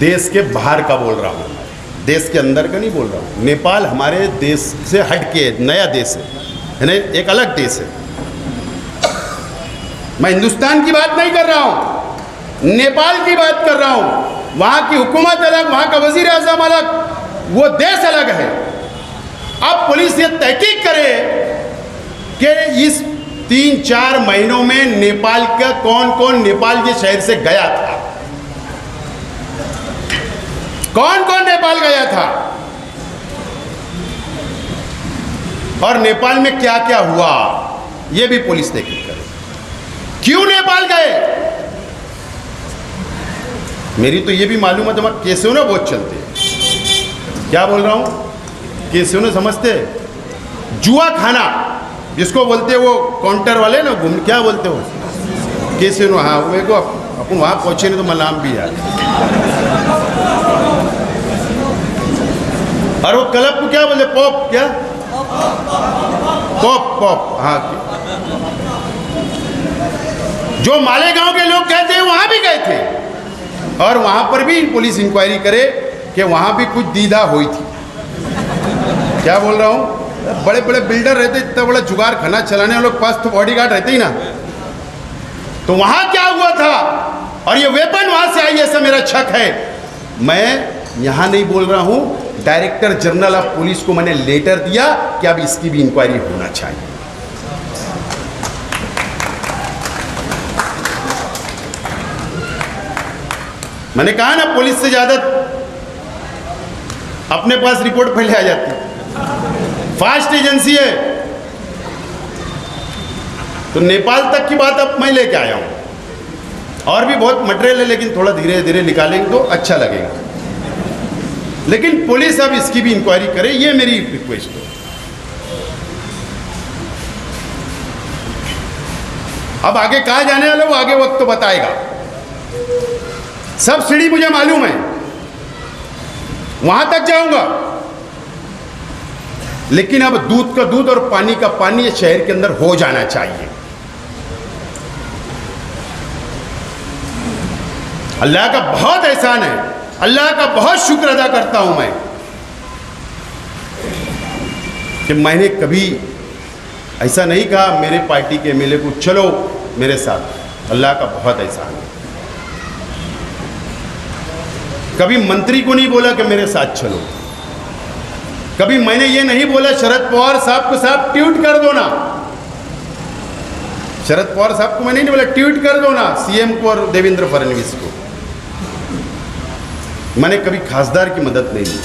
देश के बाहर का बोल रहा हूं, देश के अंदर का नहीं बोल रहा हूं। नेपाल हमारे देश से हट के नया देश है ना, एक अलग देश है। मैं हिंदुस्तान की बात नहीं कर रहा हूं, नेपाल की बात कर रहा हूं। वहां की हुकूमत अलग, वहां का वजीर आजम अलग, वो देश अलग है। अब पुलिस ये तहकीक करे कि इस 3-4 महीनों में नेपाल का कौन कौन नेपाल के शहर से गया था, कौन कौन नेपाल गया था, और नेपाल में क्या क्या हुआ, ये भी पुलिस तहकीक करे। क्यों नेपाल गए, मेरी तो ये भी मालूम है, तुम्हारे केस हो ना बहुत चलते हैं। क्या बोल रहा हूँ कि सुनो, समझते जुआ खाना जिसको बोलते वो काउंटर वाले ना, घूम क्या बोलते हो कैसीनो, हाँ वो को अपन वहाँ पहुँचे नहीं तो मलाम भी यार। और वो क्लब को क्या बोलते, पॉप, क्या पॉप, पॉप, हाँ। जो मालेगांव के लोग कहते हैं वहां भी गए थे और वहां पर भी पुलिस इंक्वायरी करे कि वहां भी कुछ दीदा हुई थी। क्या बोल रहा हूं, बड़े बड़े बिल्डर रहते, इतना बड़ा जुगाड़ खाना चलाने वालों के पास तो बॉडीगार्ड रहते ही ना, तो वहां क्या हुआ था और ये वेपन वहां से आई, ऐसा मेरा शक है। मैं यहां नहीं बोल रहा हूं, डायरेक्टर जनरल ऑफ पुलिस को मैंने लेटर दिया कि अब इसकी भी इंक्वायरी होना चाहिए। मैंने कहा ना, पुलिस से ज्यादा अपने पास रिपोर्ट पहले आ जाती, फास्ट एजेंसी है। तो नेपाल तक की बात अब मैं लेके आया हूं, और भी बहुत मटेरियल है, लेकिन थोड़ा धीरे धीरे निकालेंगे तो अच्छा लगेगा। लेकिन पुलिस अब इसकी भी इंक्वायरी करे, ये मेरी रिक्वेस्ट है। अब आगे कहा जाने वाला वो आगे वक्त तो बताएगा। सब सीढ़ी मुझे मालूम है, वहां तक जाऊंगा, लेकिन अब दूध का दूध और पानी का पानी ये शहर के अंदर हो जाना चाहिए। अल्लाह का बहुत एहसान है, अल्लाह का बहुत शुक्र अदा करता हूं मैं कि मैंने कभी ऐसा नहीं कहा मेरे पार्टी के एमएलए को चलो मेरे साथ। अल्लाह का बहुत एहसान है। कभी मंत्री को नहीं बोला कि मेरे साथ चलो। कभी मैंने ये नहीं बोला शरद पवार साहब को, साहब ट्वीट कर दो ना। शरद पवार साहब को मैंने नहीं बोला ट्वीट कर दो ना सीएम को और देवेंद्र फडणवीस को। मैंने कभी खासदार की मदद नहीं ली,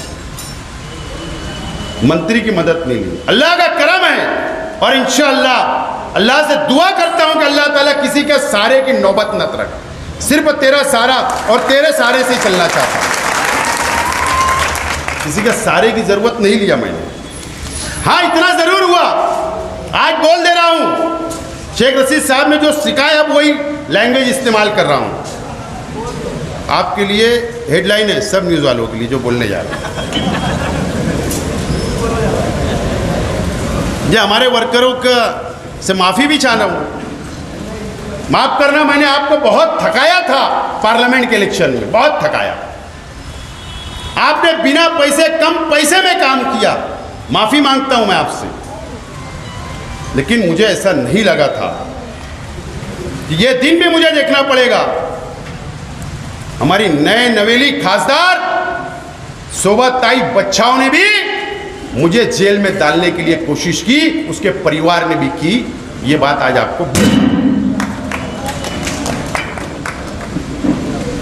मंत्री की मदद नहीं ली। अल्लाह का करम है और इंशाअल्लाह अल्लाह से दुआ करता हूं कि अल्लाह ताला किसी के सारे की नौबत न रखे। सिर्फ तेरा सारा और तेरे सारे से चलना चाहता हूं, किसी का सारे की जरूरत नहीं लिया मैंने। हाँ, इतना जरूर हुआ, आज बोल दे रहा हूं, शेख रशीद साहब ने जो सिखाया अब वही लैंग्वेज इस्तेमाल कर रहा हूं। आपके लिए हेडलाइन है, सब न्यूज़ वालों के लिए जो बोलने जा रहे हैं। ये हमारे वर्करों का से माफ़ी भी चाहना हूँ, माफ़ करना, मैंने आपको बहुत थकाया था पार्लियामेंट के इलेक्शन में, बहुत थकाया। आपने बिना पैसे, कम पैसे में काम किया, माफ़ी मांगता हूँ मैं आपसे। लेकिन मुझे ऐसा नहीं लगा था कि ये दिन भी मुझे देखना पड़ेगा। हमारी नए नवेली खासदार शोभाताई बच्चाओं ने भी मुझे जेल में डालने के लिए कोशिश की, उसके परिवार ने भी की। ये बात आज आपको,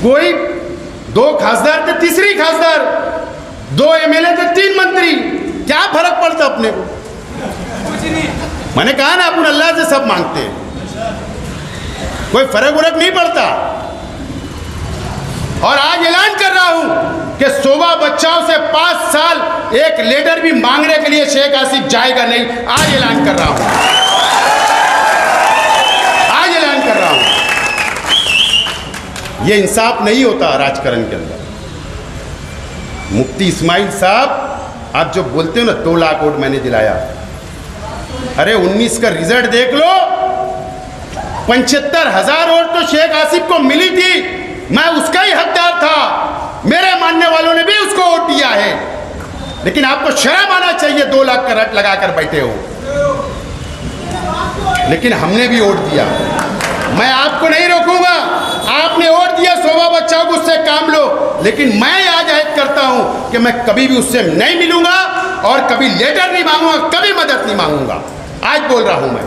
कोई 2 खासदार थे, तीसरी खासदार, 2 एमएलए थे, 3 मंत्री, क्या फर्क पड़ता अपने को? मैंने कहा ना, अपन अल्लाह से सब मांगते हैं, कोई फर्क वरक नहीं पड़ता। और आज ऐलान कर रहा हूं कि शोभा बच्चाओं से 5 साल एक लेटर भी मांगने के लिए शेख आसिफ जाएगा नहीं। आज ऐलान कर रहा हूं, आज ऐलान कर रहा हूं। ये इंसाफ नहीं होता राजकारण के अंदर। मुफ्ती इस्माइल साहब, आप जो बोलते हो ना 2 लाख वोट मैंने दिलाया, अरे 19 का रिजल्ट देख लो, 75,000 वोट तो शेख आसिफ को मिली थी, मैं उसका ही हकदार था। मेरे मानने वालों ने भी उसको वोट दिया है, लेकिन आपको शर्म आना चाहिए, 2 लाख का रट लगाकर बैठे हो। लेकिन हमने भी वोट दिया, मैं आपको नहीं रोकूंगा। आपने वोट दिया शोभा बच्चाओं को, उससे काम लो। लेकिन मैं आज अहद करता हूं कि मैं कभी भी उससे नहीं मिलूंगा और कभी लेटर नहीं मांगूंगा, कभी मदद नहीं मांगूंगा। आज बोल रहा हूं मैं,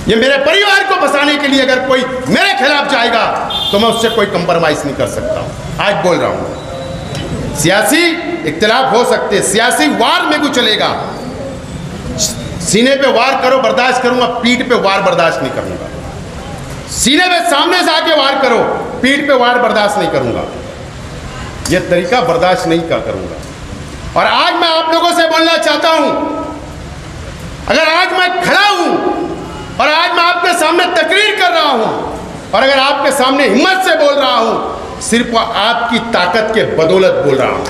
ये मेरे परिवार को बचाने के लिए अगर कोई मेरे खिलाफ जाएगा तो मैं उससे कोई कंप्रोमाइज नहीं कर सकता। आज बोल रहा हूं, सियासी इख्तिलाफ हो सकते हैं, सियासी वार में कुछ चलेगा। सीने पे वार करो बर्दाश्त करूंगा, पीठ पे वार बर्दाश्त नहीं करूंगा। सीने पे सामने से आके वार करो, पीठ पे वार बर्दाश्त नहीं करूंगा। यह तरीका बर्दाश्त नहीं करूंगा। और आज मैं आप लोगों से बोलना चाहता हूं, अगर आज मैं खड़ा हूं और आज मैं आपके सामने तकरीर कर रहा हूं और अगर आपके सामने हिम्मत से बोल रहा हूं, सिर्फ आपकी ताकत के बदौलत बोल रहा हूं।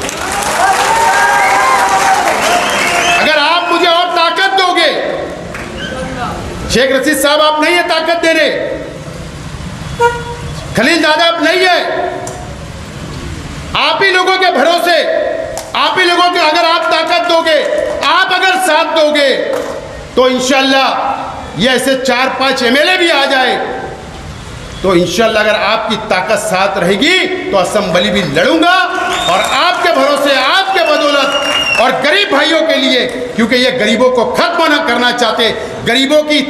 अगर आप मुझे और ताकत दोगे, शेख रशीद साहब आप नहीं है ताकत दे रहे, खलील दादा आप नहीं है, आप ही लोगों के भरोसे, आप ही लोगों के अगर आप ताकत दोगे, आप अगर साथ दोगे, तो इंशाल्लाह ये ऐसे 4-5 एमएलए भी आ जाए तो इंशाल्लाह अगर आपकी ताकत साथ रहेगी तो असेंबली भी लड़ूंगा और आपके भरोसे, आपके बदौलत और गरीब भाइयों के लिए, क्योंकि ये गरीबों को खत्म न करना चाहते, गरीबों की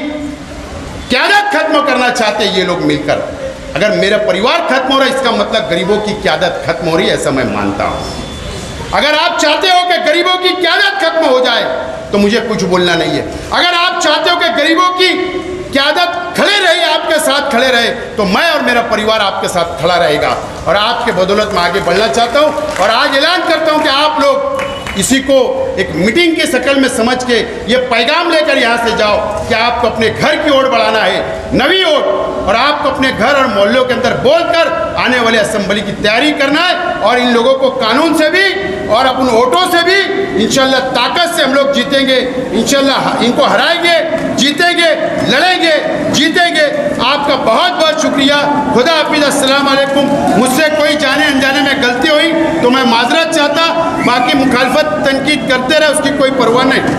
क़यादत खत्म करना चाहते ये लोग मिलकर। अगर मेरा परिवार खत्म हो रहा है इसका मतलब गरीबों की क़यादत खत्म हो रही है, ऐसा मैं मानता हूँ। अगर आप चाहते हो कि गरीबों की क़यादत खत्म हो जाए तो मुझे कुछ बोलना नहीं है। अगर आप चाहते हो कि गरीबों की क़यादत खड़े रहे, आपके साथ खड़े रहे, तो मैं और मेरा परिवार आपके साथ खड़ा रहेगा और आपके बदौलत मैं आगे बढ़ना चाहता हूँ। और आज ऐलान करता हूँ कि आप लोग इसी को एक मीटिंग की शक्ल में समझ के ये पैगाम लेकर यहाँ से जाओ कि आपको अपने घर की ओर बढ़ाना है, नवी ओर, और आपको अपने घर और मोहल्लों के अंदर बोलकर आने वाले असेंबली की तैयारी करना है और इन लोगों को कानून से भी और अपन वोटों से भी इंशाल्लाह ताकत से हम लोग जीतेंगे, इंशाल्लाह इनको हराएंगे, जीतेंगे, लड़ेंगे, जीतेंगे। आपका बहुत बहुत शुक्रिया। खुदा हाफिज़, अस्सलाम वालेकुम। मुझसे कोई जाने अनजाने में गलती हुई तो मैं माजरत चाहता, बाकी मुखालफत तनकीद करते रहे उसकी कोई परवाह नहीं।